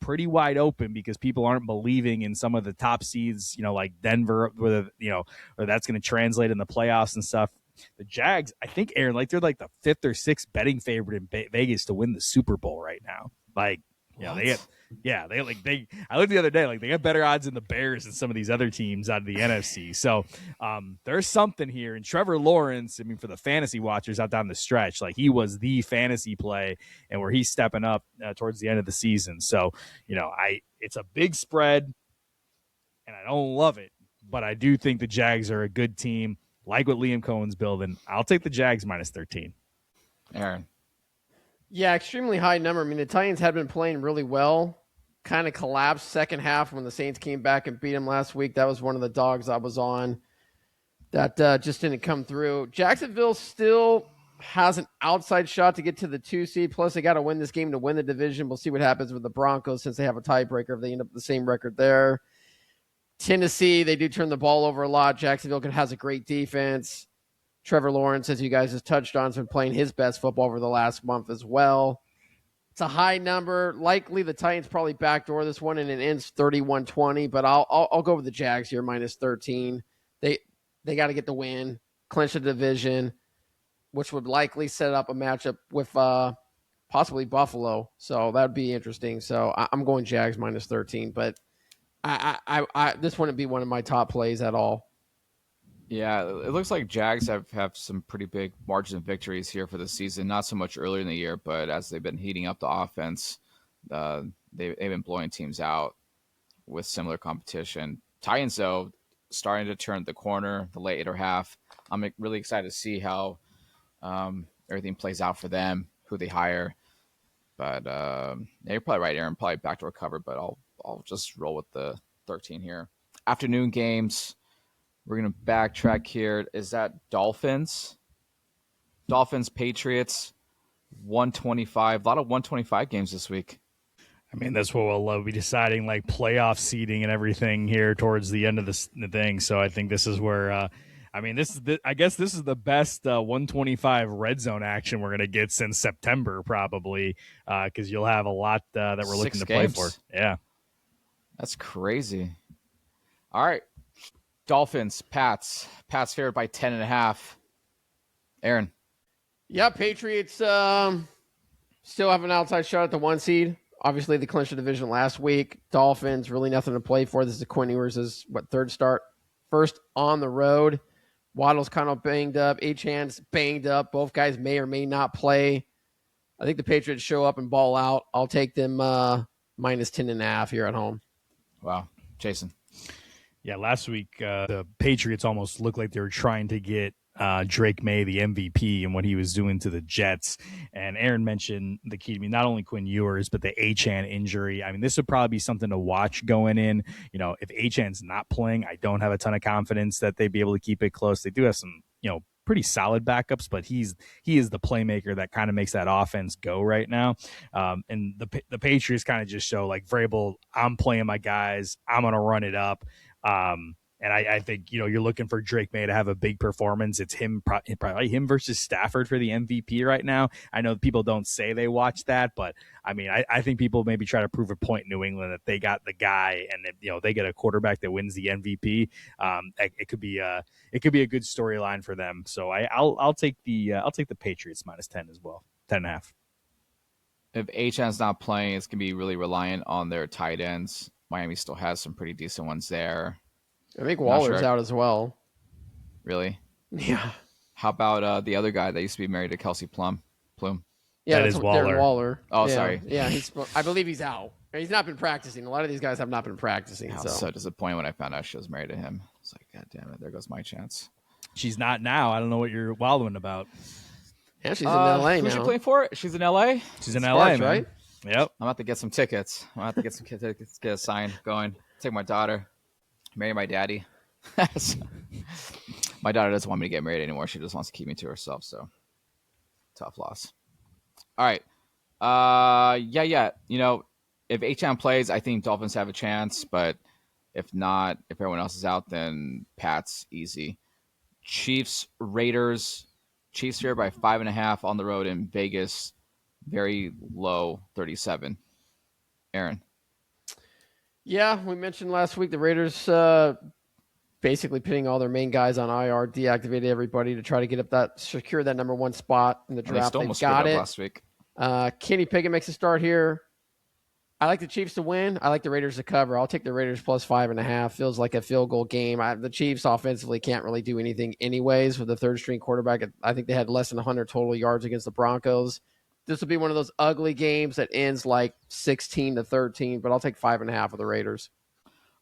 pretty wide open because people aren't believing in some of the top seeds, like Denver, whether, or that's going to translate in the playoffs and stuff. The Jags, I think, Aaron, they're like the 5th or 6th betting favorite in Vegas to win the Super Bowl right now. Like, I looked the other day, they got better odds than the Bears and some of these other teams out of the NFC. So there's something here. And Trevor Lawrence, for the fantasy watchers out down the stretch, he was the fantasy play, and where he's stepping up towards the end of the season. So, it's a big spread, and I don't love it, but I do think the Jags are a good team. Like what Liam Cohen's building. I'll take the Jags minus 13. Aaron. Yeah, extremely high number. The Titans had been playing really well. Kind of collapsed second half when the Saints came back and beat them last week. That was one of the dogs I was on that just didn't come through. Jacksonville still has an outside shot to get to the 2 seed. Plus, they got to win this game to win the division. We'll see what happens with the Broncos since they have a tiebreaker if they end up with the same record there. Tennessee, they do turn the ball over a lot. Jacksonville has a great defense. Trevor Lawrence, as you guys just touched on, has been playing his best football over the last month as well. It's a high number. Likely the Titans probably backdoor this one and it ends 31-20, but I'll go with the Jags here minus 13. They got to get the win, clinch the division, which would likely set up a matchup with possibly Buffalo. So that'd be interesting. So I'm going Jags minus 13, but I this wouldn't be one of my top plays at all. Yeah, it looks like Jags have some pretty big margin of victories here for the season. Not so much earlier in the year, but as they've been heating up the offense, they've been blowing teams out with similar competition. Titans, though, starting to turn the corner the later half. I'm really excited to see how everything plays out for them, who they hire. But you're probably right, Aaron. Probably backdoor cover, but I'll just roll with the 13 here. Afternoon games. We're going to backtrack here. Is that Dolphins? Dolphins, Patriots, 125. A lot of 125 games this week. That's what we'll be deciding, playoff seeding and everything here towards the end of the thing. So I think this is where, I guess this is the best 125 red zone action we're going to get since September, probably, because you'll have a lot that we're looking to play for. Yeah. That's crazy. All right. Dolphins, Pats favored by 10.5. Aaron. Yeah, Patriots still have an outside shot at the 1 seed. Obviously, they clinched the division last week. Dolphins, really nothing to play for. This is Quinn Ewers' third start. First on the road. Waddle's kind of banged up. Achane's banged up. Both guys may or may not play. I think the Patriots show up and ball out. I'll take them minus 10.5 here at home. Wow. Jaeson. Yeah, last week the Patriots almost looked like they were trying to get Drake May the MVP and what he was doing to the Jets. And Aaron mentioned the key to me, not only Quinn Ewers, but the Achane injury. I mean, this would probably be something to watch going in. You know, if Achane's not playing, I don't have a ton of confidence that they'd be able to keep it close. They do have some, pretty solid backups, but he is the playmaker that kind of makes that offense go right now. And the Patriots kind of just show like variable. I'm playing my guys. I'm going to run it up. And I think, you're looking for Drake May to have a big performance. It's probably him versus Stafford for the MVP right now. I know people don't say they watch that, but I mean, I think people maybe try to prove a point in New England that they got the guy, and if, they get a quarterback that wins the MVP. It could be a good storyline for them. So I'll take the Patriots -10 as well, 10.5. If Achane's not playing, it's gonna be really reliant on their tight ends. Miami still has some pretty decent ones there. I think Waller's out as well. Really? Yeah. How about the other guy that used to be married to Kelsey Plume? Yeah, that is Waller. Waller. Oh, yeah. sorry. Yeah, I believe he's out. He's not been practicing. A lot of these guys have not been practicing. I was so disappointed when I found out she was married to him. It's like, God damn it, there goes my chance. She's not now. I don't know what you're wallowing about. Yeah, she's in LA now. Who's she playing for? She's in LA? She's in LA, man. Right? Yep. I'm about to get some tickets. I'm about to get some tickets, get a sign going. Take my daughter, marry my daddy. My daughter doesn't want me to get married anymore. She just wants to keep me to herself. So tough loss. All right. Yeah. If Achane plays, I think Dolphins have a chance. But if not, if everyone else is out, then Pat's easy. Chiefs, Raiders. Chiefs here by 5.5 on the road in Vegas. Very low, 37. Aaron. Yeah, we mentioned last week the Raiders basically putting all their main guys on IR, deactivated everybody to try to get up secure that number one spot in the draft. They got it last week. Kenny Pickett makes a start here. I like the Chiefs to win. I like the Raiders to cover. I'll take the Raiders plus 5.5. Feels like a field goal game. The Chiefs offensively can't really do anything anyways with the third string quarterback. I think they had less than 100 total yards against the Broncos. This will be one of those ugly games that ends like 16-13, but I'll take 5.5 of the Raiders.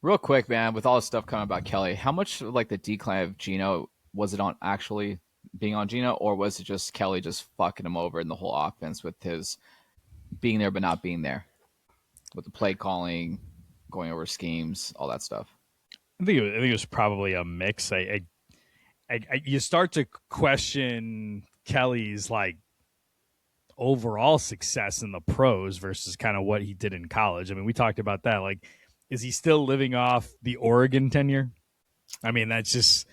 Real quick, man, with all this stuff coming about Kelly, how much like the decline of Geno, was it on actually being on Geno, or was it just Kelly just fucking him over in the whole offense with his being there but not being there? With the play calling, going over schemes, all that stuff. I think it was probably a mix. You start to question Kelly's like overall success in the pros versus kind of what he did in college. I mean, we talked about that. Like, is he still living off the Oregon tenure? I mean, that's just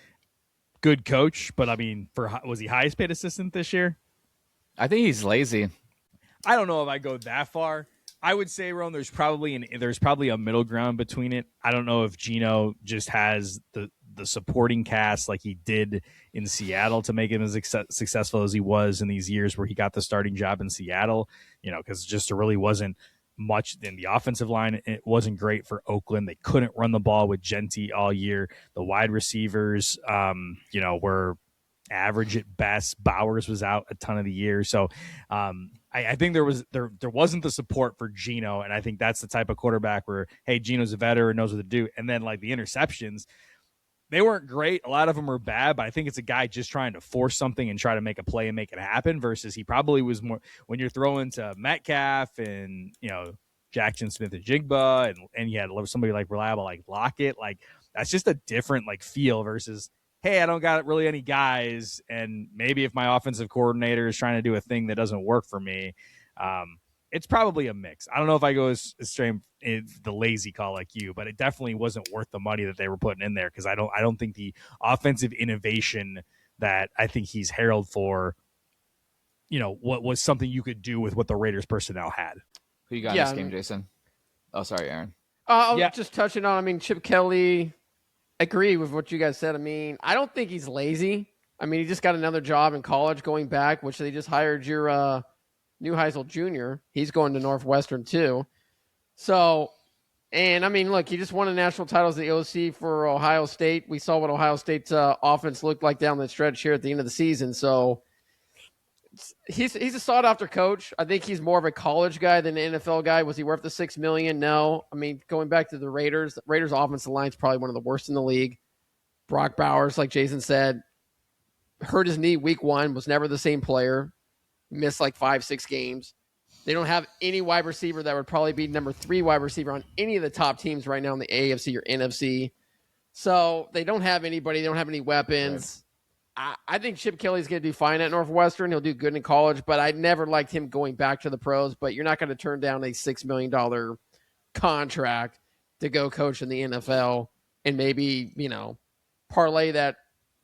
good coach, but I mean, was he highest paid assistant this year? I think he's lazy. I don't know if I go that far. I would say, Ron, there's probably a middle ground between it. I don't know if Geno just has the supporting cast like he did in Seattle to make him as successful as he was in these years where he got the starting job in Seattle, because just there really wasn't much in the offensive line. It wasn't great for Oakland. They couldn't run the ball with Gentry all year. The wide receivers, were average at best. Bowers was out a ton of the year. So I think there wasn't the support for Geno, and I think that's the type of quarterback where, hey, Geno's a veteran, knows what to do. And then like the interceptions, they weren't great. A lot of them were bad, but I think it's a guy just trying to force something and try to make a play and make it happen versus he probably was more when you're throwing to Metcalf and, Jackson Smith and Jigba and you had somebody like reliable like Lockett. Like that's just a different like feel versus, hey, I don't got really any guys, and maybe if my offensive coordinator is trying to do a thing that doesn't work for me, it's probably a mix. I don't know if I go as straight the lazy call like you, but it definitely wasn't worth the money that they were putting in there because I don't think the offensive innovation that I think he's heralded for, what was something you could do with what the Raiders personnel had. Who you got in this game, Jaeson? Oh, sorry, Aaron. Just touching on, Chip Kelly. Agree with what you guys said. I don't think he's lazy. He just got another job in college going back, which they just hired your Neuheisel Jr. He's going to Northwestern too. So, and look, he just won a national title as the OC for Ohio State. We saw what Ohio State's offense looked like down the stretch here at the end of the season. So he's a sought after coach. I think he's more of a college guy than an NFL guy. Was he worth the $6 million? No. I mean, going back to the Raiders offensive line is probably one of the worst in the league. Brock Bowers, like Jason said, hurt his knee week 1, was never the same player, missed like 5-6 games. They don't have any wide receiver that would probably be number 3 wide receiver on any of the top teams right now in the AFC or NFC. So they don't have anybody. They don't have any weapons. Right. I think Chip Kelly's going to do fine at Northwestern. He'll do good in college, but I never liked him going back to the pros. But you're not going to turn down a $6 million contract to go coach in the NFL and maybe, parlay that.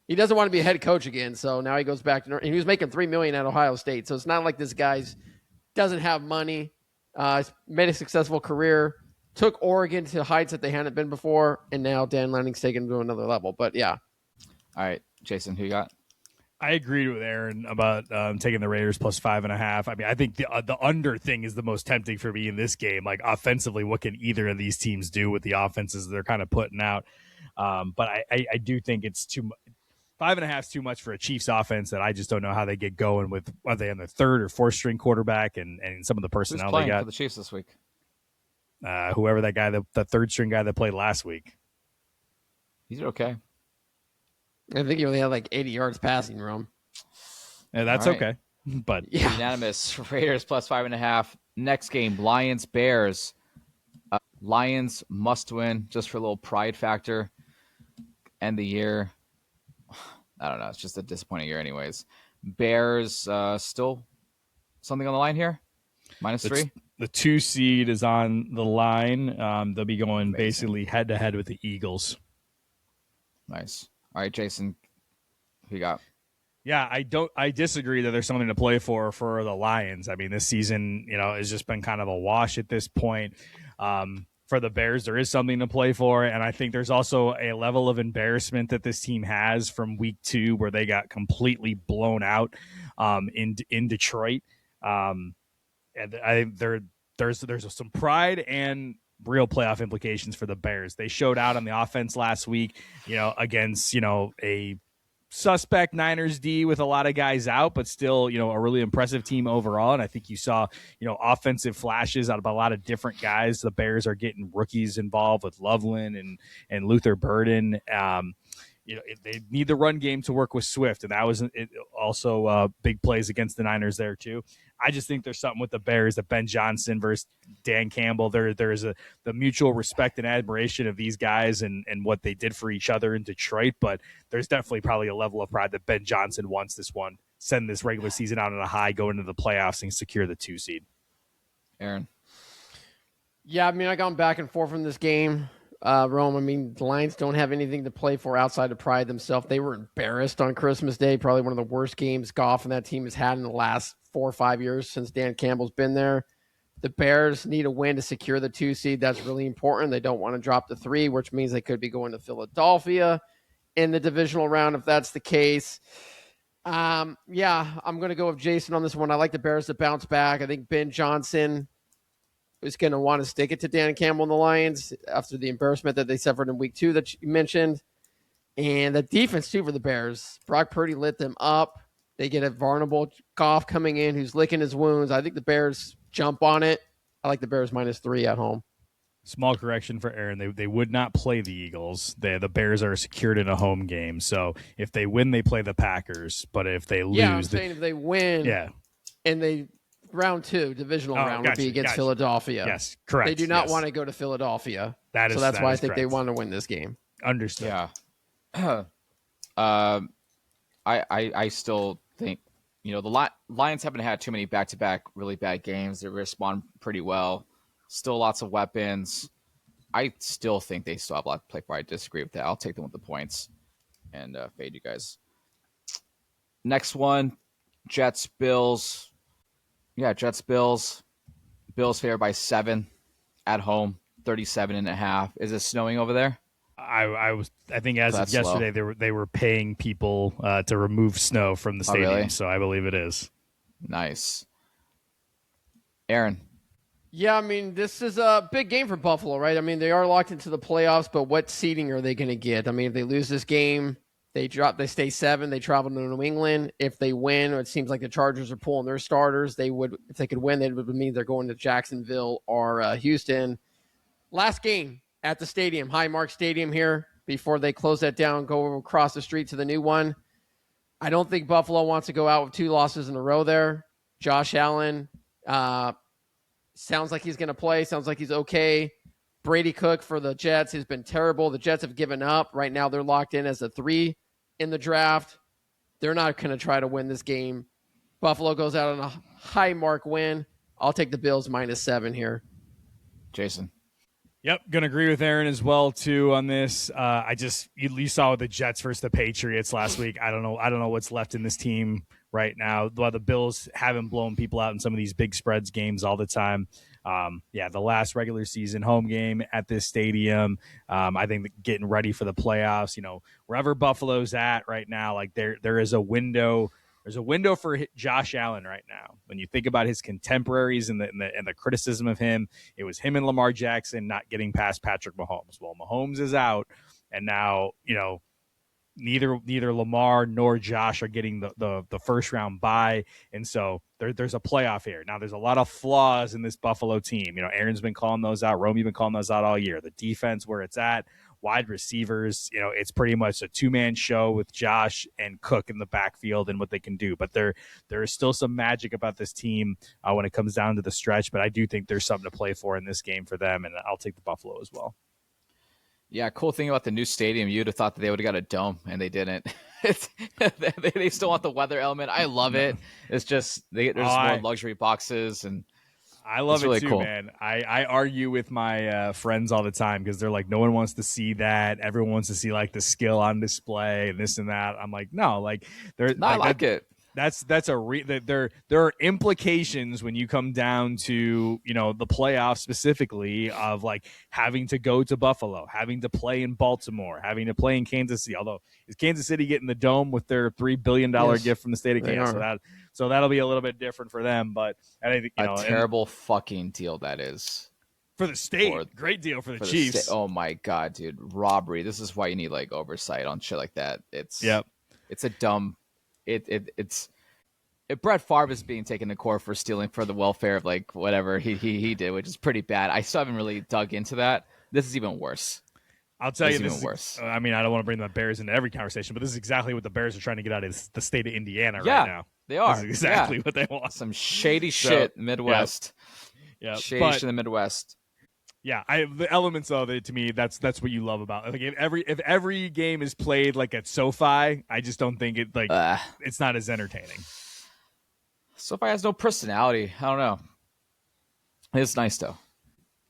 He doesn't want to be a head coach again, so now he goes back to – and he was making $3 million at Ohio State. So it's not like this guy's – doesn't have money, made a successful career, took Oregon to heights that they hadn't been before, and now Dan Lanning's taken him to another level. But, yeah. All right, Jason, who you got? I agreed with Aaron about taking the Raiders plus 5.5. I mean, I think the under thing is the most tempting for me in this game. Like, offensively, what can either of these teams do with the offenses they're kind of putting out? But I do think it's too much. 5.5 is too much for a Chiefs offense that I just don't know how they get going with. Are they on the 3rd or 4th string quarterback and some of the personnel Who's playing they got for the Chiefs this week? Whoever that guy, the 3rd string guy that played last week. He's okay. I think he only had like 80 yards passing, Rome. Yeah, that's right. Okay. But yeah. Unanimous. Raiders plus 5.5. Next game, Lions Bears. Lions must win just for a little pride factor. End the year. I don't know. It's just a disappointing year, anyways. Bears still something on the line here. -3. The 2 seed is on the line. They'll be going basically head to head with the Eagles. Nice. All right, Jason, who you got? Yeah, I disagree that there's something to play for the Lions. I mean, this season, has just been kind of a wash at this point. For the Bears, there is something to play for, and I think there's also a level of embarrassment that this team has from week 2 where they got completely blown out in Detroit. And I think there's some pride and real playoff implications for the Bears. They showed out on the offense last week, against, a suspect Niners D with a lot of guys out, but still, a really impressive team overall. And I think you saw, offensive flashes out of a lot of different guys. The Bears are getting rookies involved with Loveland and Luther Burden. They need the run game to work with Swift, and that was also big plays against the Niners there too. I just think there's something with the Bears that Ben Johnson versus Dan Campbell. There's the mutual respect and admiration of these guys and what they did for each other in Detroit. But there's definitely probably a level of pride that Ben Johnson wants this one, send this regular season out on a high, go into the playoffs and secure the 2 seed. Aaron. Yeah, I mean, I gone back and forth from this game. Rome, I mean, the Lions don't have anything to play for outside of pride themselves. They were embarrassed on Christmas Day, probably one of the worst games Goff and that team has had in the last 4 or 5 years since Dan Campbell's been there. The Bears need a win to secure the 2 seed. That's really important. They don't want to drop to 3, which means they could be going to Philadelphia in the divisional round if that's the case. I'm going to go with Jason on this one. I like the Bears to bounce back. I think Ben Johnson is going to want to stick it to Dan Campbell and the Lions after the embarrassment that they suffered in week 2 that you mentioned. And the defense, too, for the Bears. Brock Purdy lit them up. They get a vulnerable Goff coming in who's licking his wounds. I think the Bears jump on it. I like the Bears -3 at home. Small correction for Aaron. They would not play the Eagles. The Bears are secured in a home game. So if they win, they play the Packers. But if they lose... I'm saying if they win and they... Round 2, divisional round, would be against Philadelphia. Yes, correct. They do not want to go to Philadelphia. That's why I think correct. they want to win this game. Understood. Yeah. I still think, the Lions haven't had too many back-to-back really bad games. They respond pretty well. Still lots of weapons. I still think they still have a lot to play for. I disagree with that. I'll take them with the points and fade you guys. Next one, Jets, Bills. Yeah, Jets, Bills. Bills favored by 7 at home, 37.5. Is it snowing over there? I think as of yesterday, they were paying people to remove snow from the stadium, really? So I believe it is. Nice. Aaron. Yeah, I mean, this is a big game for Buffalo, right? I mean, they are locked into the playoffs, but what seeding are they going to get? I mean, if they lose this game, They stay 7. They travel to New England. If they win, it seems like the Chargers are pulling their starters. If they could win, that would mean they're going to Jacksonville or Houston. Last game at the stadium, Highmark Stadium here, before they close that down, go across the street to the new one. I don't think Buffalo wants to go out with 2 losses in a row there. Josh Allen sounds like he's going to play. Sounds like he's okay. Brady Cook for the Jets has been terrible. The Jets have given up. Right now they're locked in as a 3 in the draft. They're not going to try to win this game. Buffalo goes out on a high mark win. I'll take the Bills -7 here. Jason. Yep, gonna agree with Aaron as well too on this. You saw the Jets versus the Patriots last week. I don't know what's left in this team right now. While the Bills haven't blown people out in some of these big spreads games all the time. The last regular season home game at this stadium. I think getting ready for the playoffs. Wherever Buffalo's at right now, like there is a window. There's a window for Josh Allen right now. When you think about his contemporaries and the criticism of him, it was him and Lamar Jackson not getting past Patrick Mahomes. Well, Mahomes is out, and now neither Lamar nor Josh are getting the first round bye, and so there's a playoff here. Now there's a lot of flaws in this Buffalo team. Aaron's been calling those out. Romy's been calling those out all year. The defense where it's at. Wide receivers, it's pretty much a 2-man show with Josh and Cook in the backfield and what they can do. But there is still some magic about this team when it comes down to the stretch. But I do think there's something to play for in this game for them, and I'll take the Buffalo as well. Yeah, cool thing about the new stadium, you'd have thought that they would have got a dome, and they didn't. They still want the weather element. I love it. It's just there's more luxury boxes and. I love it really too, cool. Man. I argue with my friends all the time because they're like, no one wants to see that. Everyone wants to see like the skill on display and this and that. I'm like, no, like I like it. That's there are implications when you come down to the playoffs specifically of like having to go to Buffalo, having to play in Baltimore, having to play in Kansas City. Although is Kansas City getting the dome with their $3 billion gift from the state of Kansas? So that'll be a little bit different for them. But I think a terrible fucking deal that is for the state. Great deal for the Chiefs. Oh my god, dude, robbery. This is why you need like oversight on shit like that. It's a dumb. It's if Brett Favre is being taken to court for stealing for the welfare of like whatever he did, which is pretty bad. I still haven't really dug into that. This is even worse. I'll tell you, this is worse. I mean, I don't want to bring the Bears into every conversation, but this is exactly what the Bears are trying to get out of the state of Indiana right now. They are. This is exactly what they want. Some shady shit Midwest. Yeah. Shady shit in the Midwest. Yeah, the elements of it to me, that's what you love about it. Like if every game is played like at SoFi, I just don't think it's not as entertaining. SoFi has no personality. I don't know. It's nice though.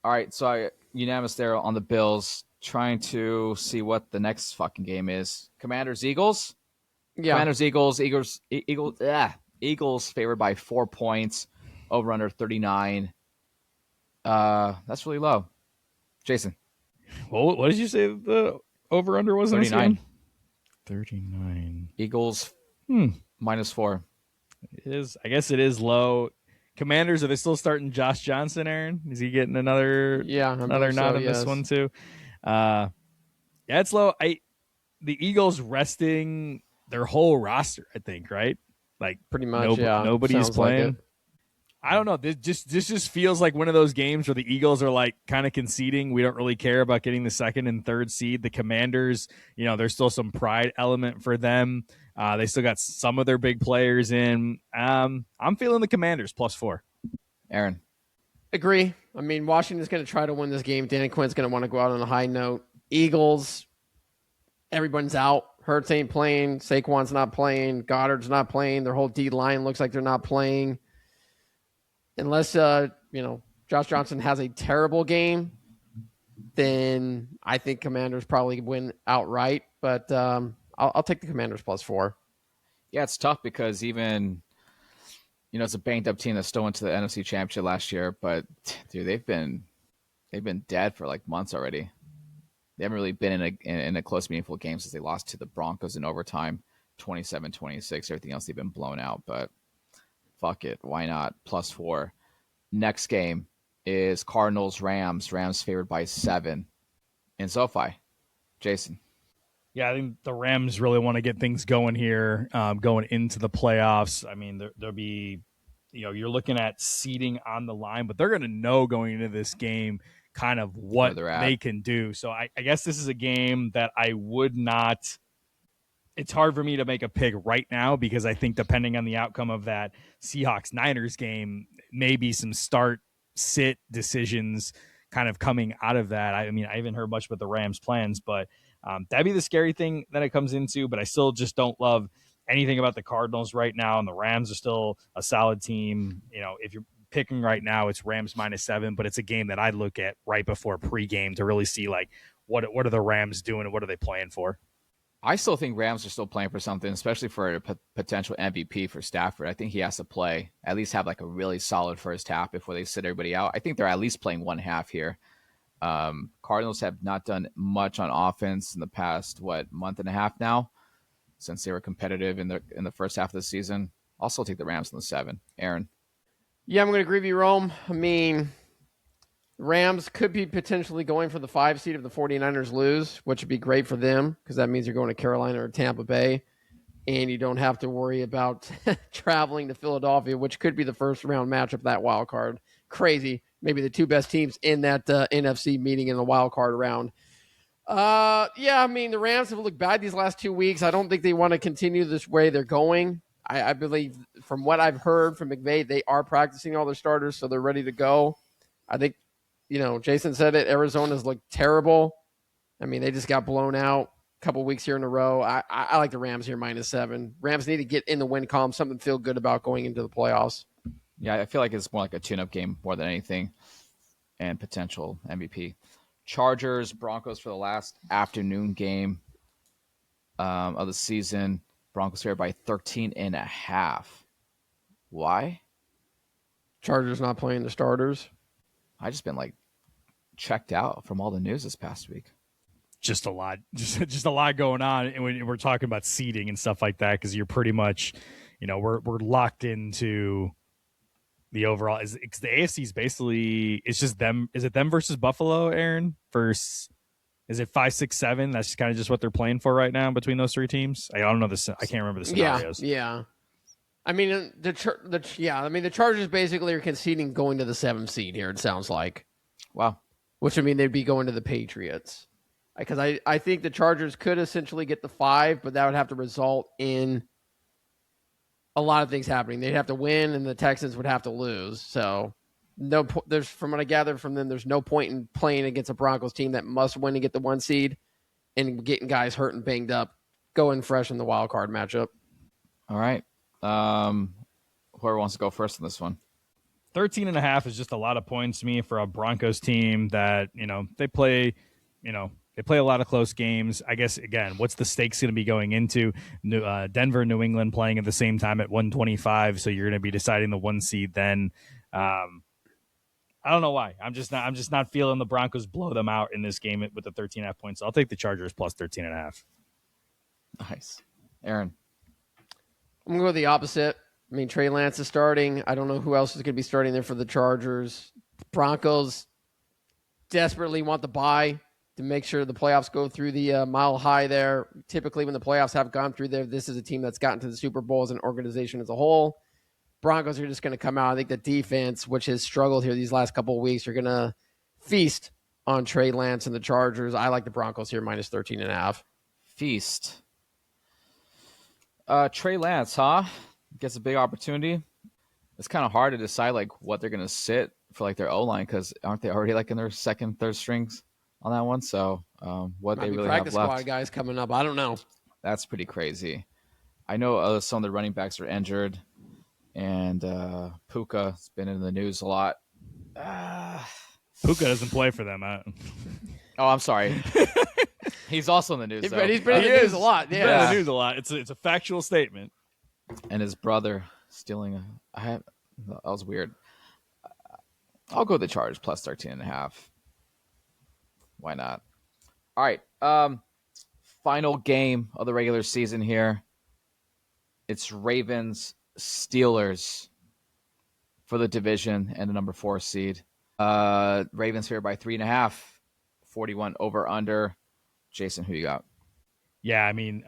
All right, so I unanimous there on the Bills. Trying to see what the next fucking game is. Commanders Eagles. Yeah. Commanders Eagles. Eagles favored by 4 points. Over under 39. That's really low. Jason. Well, what did you say the over under was? 39. 39. Eagles -4. It is. I guess it is low. Commanders, are they still starting Josh Johnson, Aaron? Is he getting another nod in this one too? It's low. The Eagles resting their whole roster, I think, right? Like pretty much. Nobody's playing. Like I don't know. This just feels like one of those games where the Eagles are like kind of conceding. We don't really care about getting the 2nd and 3rd seed. The Commanders, there's still some pride element for them. They still got some of their big players in. I'm feeling the Commanders +4. Aaron. Agree. I mean, Washington's going to try to win this game. Dan Quinn's going to want to go out on a high note. Eagles, everyone's out. Hurts ain't playing. Saquon's not playing. Goddard's not playing. Their whole D-line looks like they're not playing. Unless, Josh Johnson has a terrible game, then I think Commanders probably win outright. But I'll take the Commanders +4. Yeah, it's tough because even – it's a banged up team that still went to the NFC Championship last year, but dude, they've been dead for like months already. They haven't really been in a close, meaningful game since they lost to the Broncos in overtime, 27-26. Everything else they've been blown out, but fuck it, why not? +4. Next game is Cardinals Rams. Rams favored by 7 in SoFi. Jason. Yeah, I think the Rams really want to get things going here, going into the playoffs. I mean, there'll be, you're looking at seeding on the line, but they're going to know going into this game kind of where what they're at. they can do. So I guess this is a game that I would not. It's hard for me to make a pick right now because I think depending on the outcome of that Seahawks Niners game, maybe some start sit decisions kind of coming out of that. I mean, I haven't heard much about the Rams' plans, but that'd be the scary thing that it comes into. But I still just don't love anything about the Cardinals right now, and the Rams are still a solid team. If you're picking right now, it's Rams -7, but it's a game that I look at right before pregame to really see like what are the Rams doing and what are they playing for. I still think Rams are still playing for something, especially for a potential MVP for Stafford. I think he has to play, at least have like a really solid first half before they sit everybody out. I think they're at least playing one half here. Cardinals have not done much on offense in the past, month and a half now, since they were competitive in the first half of the season. Also take the Rams in the 7. Aaron. Yeah, I'm going to agree with you, Rome. I mean, Rams could be potentially going for the 5 seed if the 49ers lose, which would be great for them because that means you're going to Carolina or Tampa Bay, and you don't have to worry about traveling to Philadelphia, which could be the first round matchup, that wild card. Crazy. Maybe the two best teams in that NFC meeting in the wild card round. Yeah, I mean, the Rams have looked bad these last 2 weeks. I don't think they want to continue this way they're going. I believe from what I've heard from McVay, they are practicing all their starters, so they're ready to go. I think, Jaeson said it. Arizona's looked terrible. I mean, they just got blown out a couple weeks here in a row. I like the Rams here -7. Rams need to get in the win column, something to feel good about going into the playoffs. Yeah, I feel like it's more like a tune-up game more than anything, and potential MVP. Chargers, Broncos for the last afternoon game of the season. Broncos favored by 13.5. Why? Chargers not playing the starters. I just been like checked out from all the news this past week. Just a lot, just a lot going on, and when we're talking about seeding and stuff like that, because you're pretty much, we're locked into the overall. Is the AFC is basically it's just them. Is it them versus Buffalo, Aaron? Versus is it 5, 6, 7? That's kind of just what they're playing for right now between those three teams. I don't know this. I can't remember the scenarios. Yeah. I mean, the Chargers basically are conceding going to the 7th seed here. It sounds like. Wow. Which would mean they'd be going to the Patriots. Because I think the Chargers could essentially get the 5, but that would have to result in a lot of things happening. They'd have to win, and the Texans would have to lose. So, there's from what I gathered from them, there's no point in playing against a Broncos team that must win to get the 1 seed, and getting guys hurt and banged up, going fresh in the wild card matchup. All right. Whoever wants to go first in this one. 13.5 is just a lot of points to me for a Broncos team that they play. They play a lot of close games. I guess, again, what's the stakes going to be going into Denver, New England playing at the same time at 125? So you're going to be deciding the 1 seed then. I don't know why. I'm just not feeling the Broncos blow them out in this game with the 13.5 points. So I'll take the Chargers plus 13.5. Nice. Aaron. I'm going to go the opposite. I mean, Trey Lance is starting. I don't know who else is going to be starting there for the Chargers. Broncos desperately want the bye to make sure the playoffs go through the mile high there. Typically, when the playoffs have gone through there, this is a team that's gotten to the Super Bowl as an organization as a whole. Broncos are just going to come out. I think the defense, which has struggled here these last couple of weeks, are going to feast on Trey Lance and the Chargers. I like the Broncos here -13.5. Feast. Trey Lance, huh? Gets a big opportunity. It's kind of hard to decide like what they're going to sit for like their O-line because aren't they already like in their second, third strings on that one? So what they really have left. Practice squad guys coming up. I don't know. That's pretty crazy. I know some of the running backs are injured, and Puka's been in the news a lot. Puka doesn't play for them. Oh, I'm sorry. He's also in the news. He's been in the news a lot. Yeah, been in the news a lot. It's a factual statement. And his brother stealing that was weird. I'll go with the Chargers plus 13.5. Why not? All right. Final game of the regular season here. It's Ravens Steelers for the division and the number 4 seed. Ravens here by 3.5. 41 over under. Jaeson, who you got? Yeah, I mean,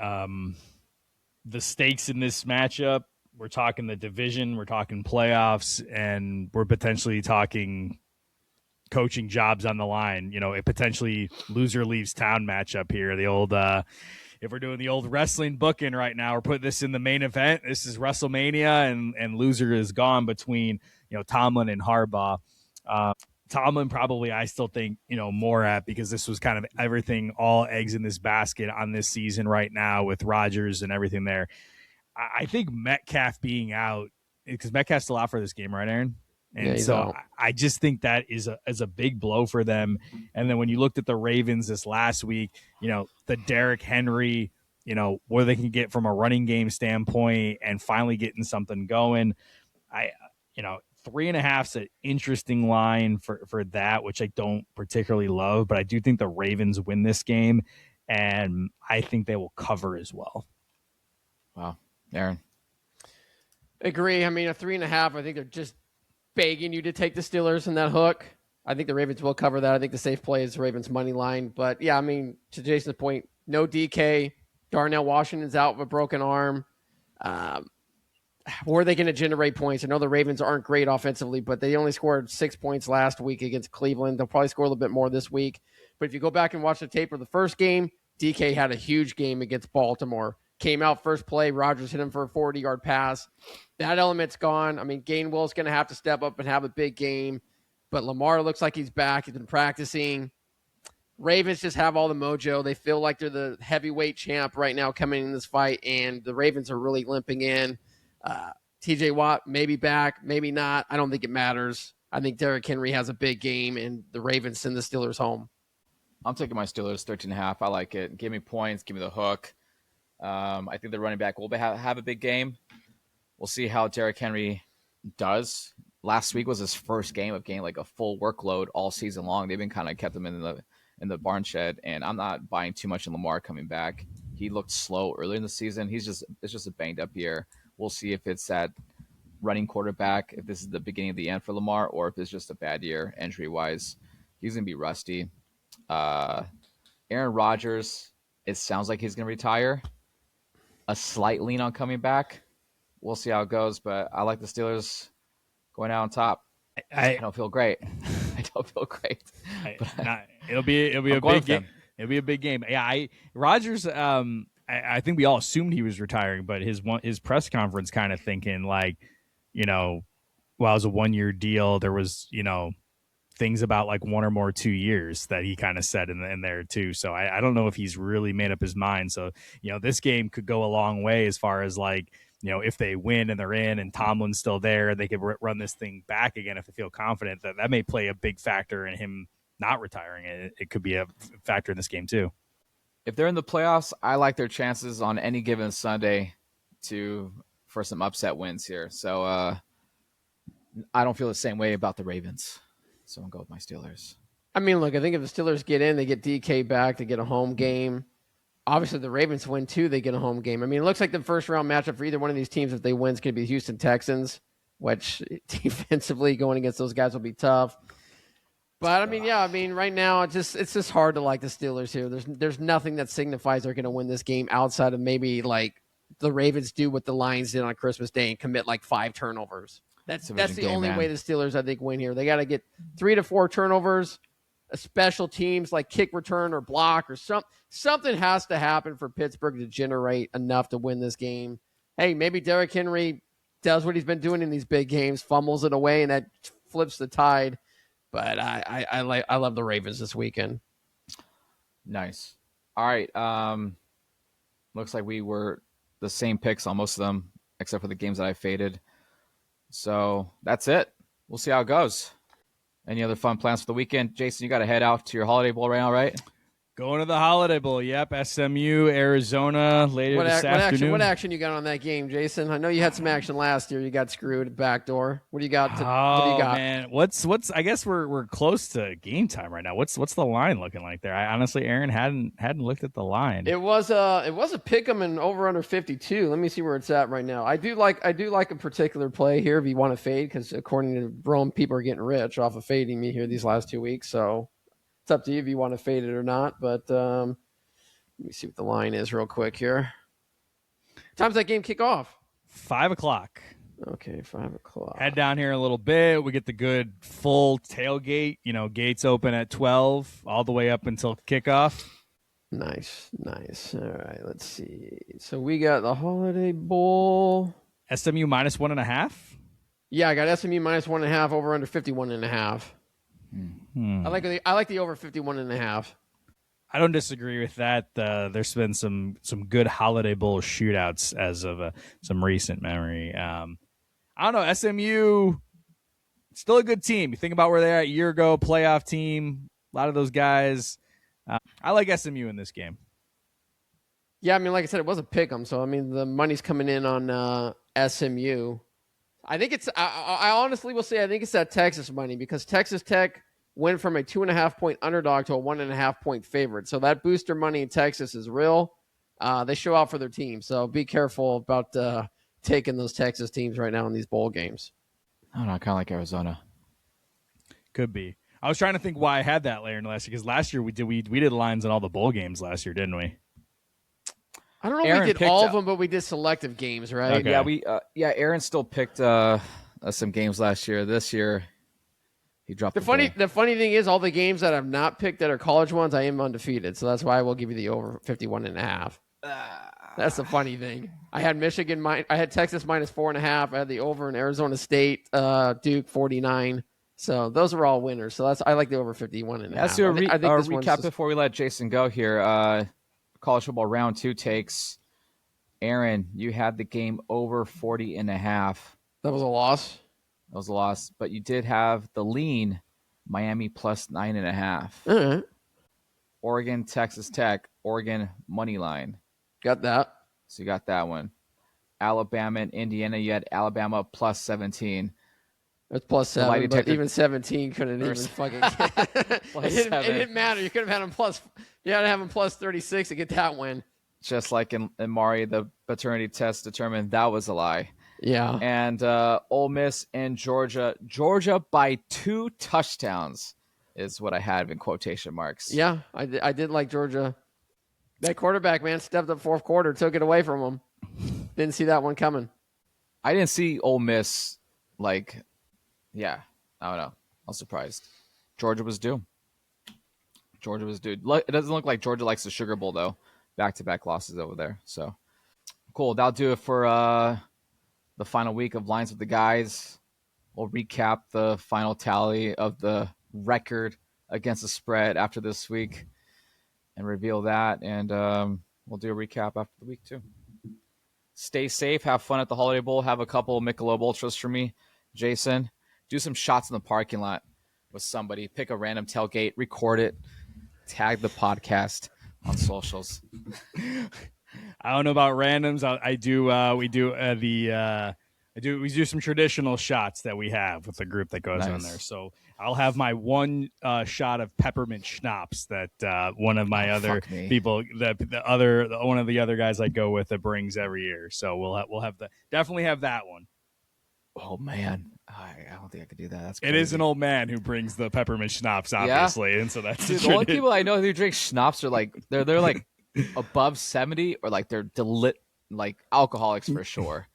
the stakes in this matchup, we're talking the division, we're talking playoffs, and we're potentially talking coaching jobs on the line. You know, a potentially loser leaves town matchup here. The old, if we're doing the old wrestling booking right now, we're putting this in the main event. This is WrestleMania, and loser is gone between, Tomlin and Harbaugh. Tomlin probably, I still think, more at, because this was kind of everything, all eggs in this basket on this season right now with Rodgers and everything there. I think Metcalf being out, because Metcalf's still out for this game, right, Aaron? Yeah, And he's so out. I just think that is a big blow for them. And then when you looked at the Ravens this last week, the Derrick Henry, what they can get from a running game standpoint and finally getting something going. I, 3.5 is an interesting line for that, which I don't particularly love, but I do think the Ravens win this game, and I think they will cover as well. Wow. Aaron. Agree. I mean, a 3.5, I think they're just begging you to take the Steelers in that hook. I think the Ravens will cover that. I think the safe play is Ravens money line. But yeah, I mean, to Jason's point, no DK. Darnell Washington's out with a broken arm. Where are they going to generate points? I know the Ravens aren't great offensively, but they only scored 6 points last week against Cleveland. They'll probably score a little bit more this week. But if you go back and watch the tape of the first game, DK had a huge game against Baltimore. Came out first play, Rodgers hit him for a 40-yard pass. That element's gone. I mean, Gainwell's going to have to step up and have a big game. But Lamar looks like he's back. He's been practicing. Ravens just have all the mojo. They feel like they're the heavyweight champ right now coming in this fight, and the Ravens are really limping in. TJ Watt maybe back, maybe not. I don't think it matters. I think Derrick Henry has a big game, and the Ravens send the Steelers home. I'm taking my Steelers 13.5. I like it. Give me points. Give me the hook. I think the running back will have a big game. We'll see how Derrick Henry does. Last week was his first game of getting like a full workload all season long. They've been kind of kept him in the barn shed, and I'm not buying too much in Lamar coming back. He looked slow earlier in the season. It's just a banged up year. We'll see if it's that running quarterback, if this is the beginning of the end for Lamar, or if it's just a bad year injury wise. He's gonna be rusty. Aaron Rodgers, it sounds like he's gonna retire. A slight lean on coming back. We'll see how it goes, but I like the Steelers going out on top. I don't feel great. I don't feel great. It'll be a big game. It'll be a big game. Yeah, Rodgers. I think we all assumed he was retiring, but his press conference kind of thinking like, while it was a 1-year deal, there was things about like 1 or more 2 years that he kind of said in there too. So I don't know if he's really made up his mind. So this game could go a long way as far as like, if they win and they're in and Tomlin's still there, they could run this thing back again if they feel confident. That may play a big factor in him not retiring. It could be a factor in this game too. If they're in the playoffs, I like their chances on any given Sunday for some upset wins here. So I don't feel the same way about the Ravens. So I'll go with my Steelers. I mean, look, I think if the Steelers get in, they get DK back, they get a home game. Obviously, the Ravens win too, they get a home game. I mean, it looks like the first round matchup for either one of these teams, if they win, is going to be the Houston Texans, which defensively going against those guys will be tough. But I mean, right now it's just hard to like the Steelers here. There's nothing that signifies they're going to win this game outside of maybe like the Ravens do what the Lions did on Christmas Day and commit like 5 turnovers. That's the only way the Steelers I think win here. They got to get 3 to 4 turnovers, a special teams like kick return or block or something has to happen for Pittsburgh to generate enough to win this game. Hey, maybe Derrick Henry does what he's been doing in these big games, fumbles it away, and that flips the tide. But I love the Ravens this weekend. Nice. All right. Looks like we were the same picks on most of them, except for the games that I faded. So that's it. We'll see how it goes. Any other fun plans for the weekend? Jason, you got to head out to your Holiday Bowl right now, right? Going to the Holiday Bowl. Yep, SMU, Arizona later this afternoon. What action you got on that game, Jason? I know you had some action last year. You got screwed backdoor. What do you got? What do you got? Man, what's? I guess we're close to game time right now. What's the line looking like there? I honestly, Aaron hadn't looked at the line. It was a pick 'em and over under 52. Let me see where it's at right now. I do like a particular play here if you want to fade, because according to Rome, people are getting rich off of fading me here these last 2 weeks. So it's up to you if you want to fade it or not. But Let me see what the line is real quick here. Time's that game kick off? 5 o'clock. Okay, 5 o'clock. Head down here a little bit. We get the good full tailgate. Gates open at 12 all the way up until kickoff. Nice. All right, let's see. So we got the Holiday Bowl. SMU minus 1.5. Yeah, I got SMU minus 1.5 over under 51.5. I like the over 51.5. I don't disagree with that. There's been some good Holiday Bowl shootouts as of some recent memory. I don't know. SMU, still a good team. You think about where they're at a year ago, playoff team. A lot of those guys. I like SMU in this game. Yeah, I mean, like I said, it was a pick 'em. So I mean, the money's coming in on SMU. I think it's. I honestly will say I think it's that Texas money because Texas Tech went from a 2.5-point underdog to a 1.5-point favorite. So that booster money in Texas is real. They show out for their team. So be careful about taking those Texas teams right now in these bowl games. I don't know. I kind of like Arizona. Could be. I was trying to think why I had that layer in last year because last year we did lines in all the bowl games last year, didn't we? I don't know if we did all of them, but we did selective games, right? Okay. Yeah, Aaron still picked some games last year. This year, he dropped the funny thing is, all the games that I've not picked that are college ones, I am undefeated. So that's why I will give you the over 51.5. That's the funny thing. I had Michigan. I had Texas minus 4.5. I had the over in Arizona State, Duke 49. So those are all winners. So I like the over 51.5. Let's do a recap before we let Jaeson go here. College football round 2 takes. Aaron, you had the game over 40.5. That was a loss. That was a loss, but you did have the lean, Miami plus 9.5. All right. Oregon, Texas Tech, Oregon money line. Got that. So you got that one. Alabama and Indiana, you had Alabama plus 17. It's plus 7, but even 17 couldn't even fucking it didn't matter. You could have had them plus. You had to have them plus 36 to get that win. Just like in Mari, the paternity test determined that was a lie. Yeah. And Ole Miss and Georgia. Georgia by 2 touchdowns is what I had in quotation marks. Yeah, I did like Georgia. That quarterback, man, stepped up fourth quarter, took it away from him. Didn't see that one coming. I didn't see Ole Miss, yeah, I don't know. I was surprised. Georgia was due. It doesn't look like Georgia likes the Sugar Bowl, though. Back-to-back losses over there. So, cool. That'll do it for the final week of Lines with the Guys. We'll recap the final tally of the record against the spread after this week and reveal that. And we'll do a recap after the week, too. Stay safe. Have fun at the Holiday Bowl. Have a couple Michelob Ultras for me, Jaeson. Do some shots in the parking lot with somebody. Pick a random tailgate. Record it. Tag the podcast on socials. I don't know about randoms. We do some traditional shots that we have with the group that goes on there. So I'll have my one shot of peppermint schnapps that one of my other people, one of the other guys I go with, that brings every year. So we'll have definitely have that one. Oh man, I don't think I could do that. That's crazy. It is an old man who brings the peppermint schnapps, obviously, and so that's the only people I know who drink schnapps are they're like above 70 or they're alcoholics for sure.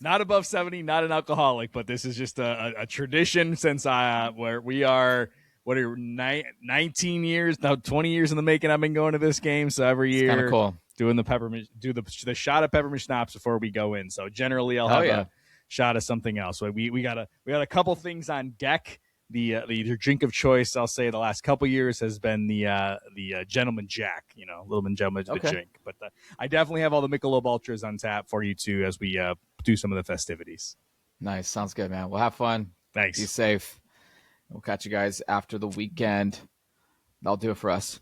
Not above 70, not an alcoholic, but this is just a tradition since where we are. What are 19 years now? 20 years in the making. I've been going to this game, so every year, kind of cool. Doing the peppermint, do the shot of peppermint schnapps before we go in. So generally, I'll have a shot of something else. So we got a couple things on deck. The drink of choice, I'll say, the last couple years has been the Gentleman Jack, little Gentleman drink. But I definitely have all the Michelob Ultras on tap for you too as we do some of the festivities. Nice, sounds good, man. We'll have fun. Thanks. Be safe. We'll catch you guys after the weekend. That'll do it for us.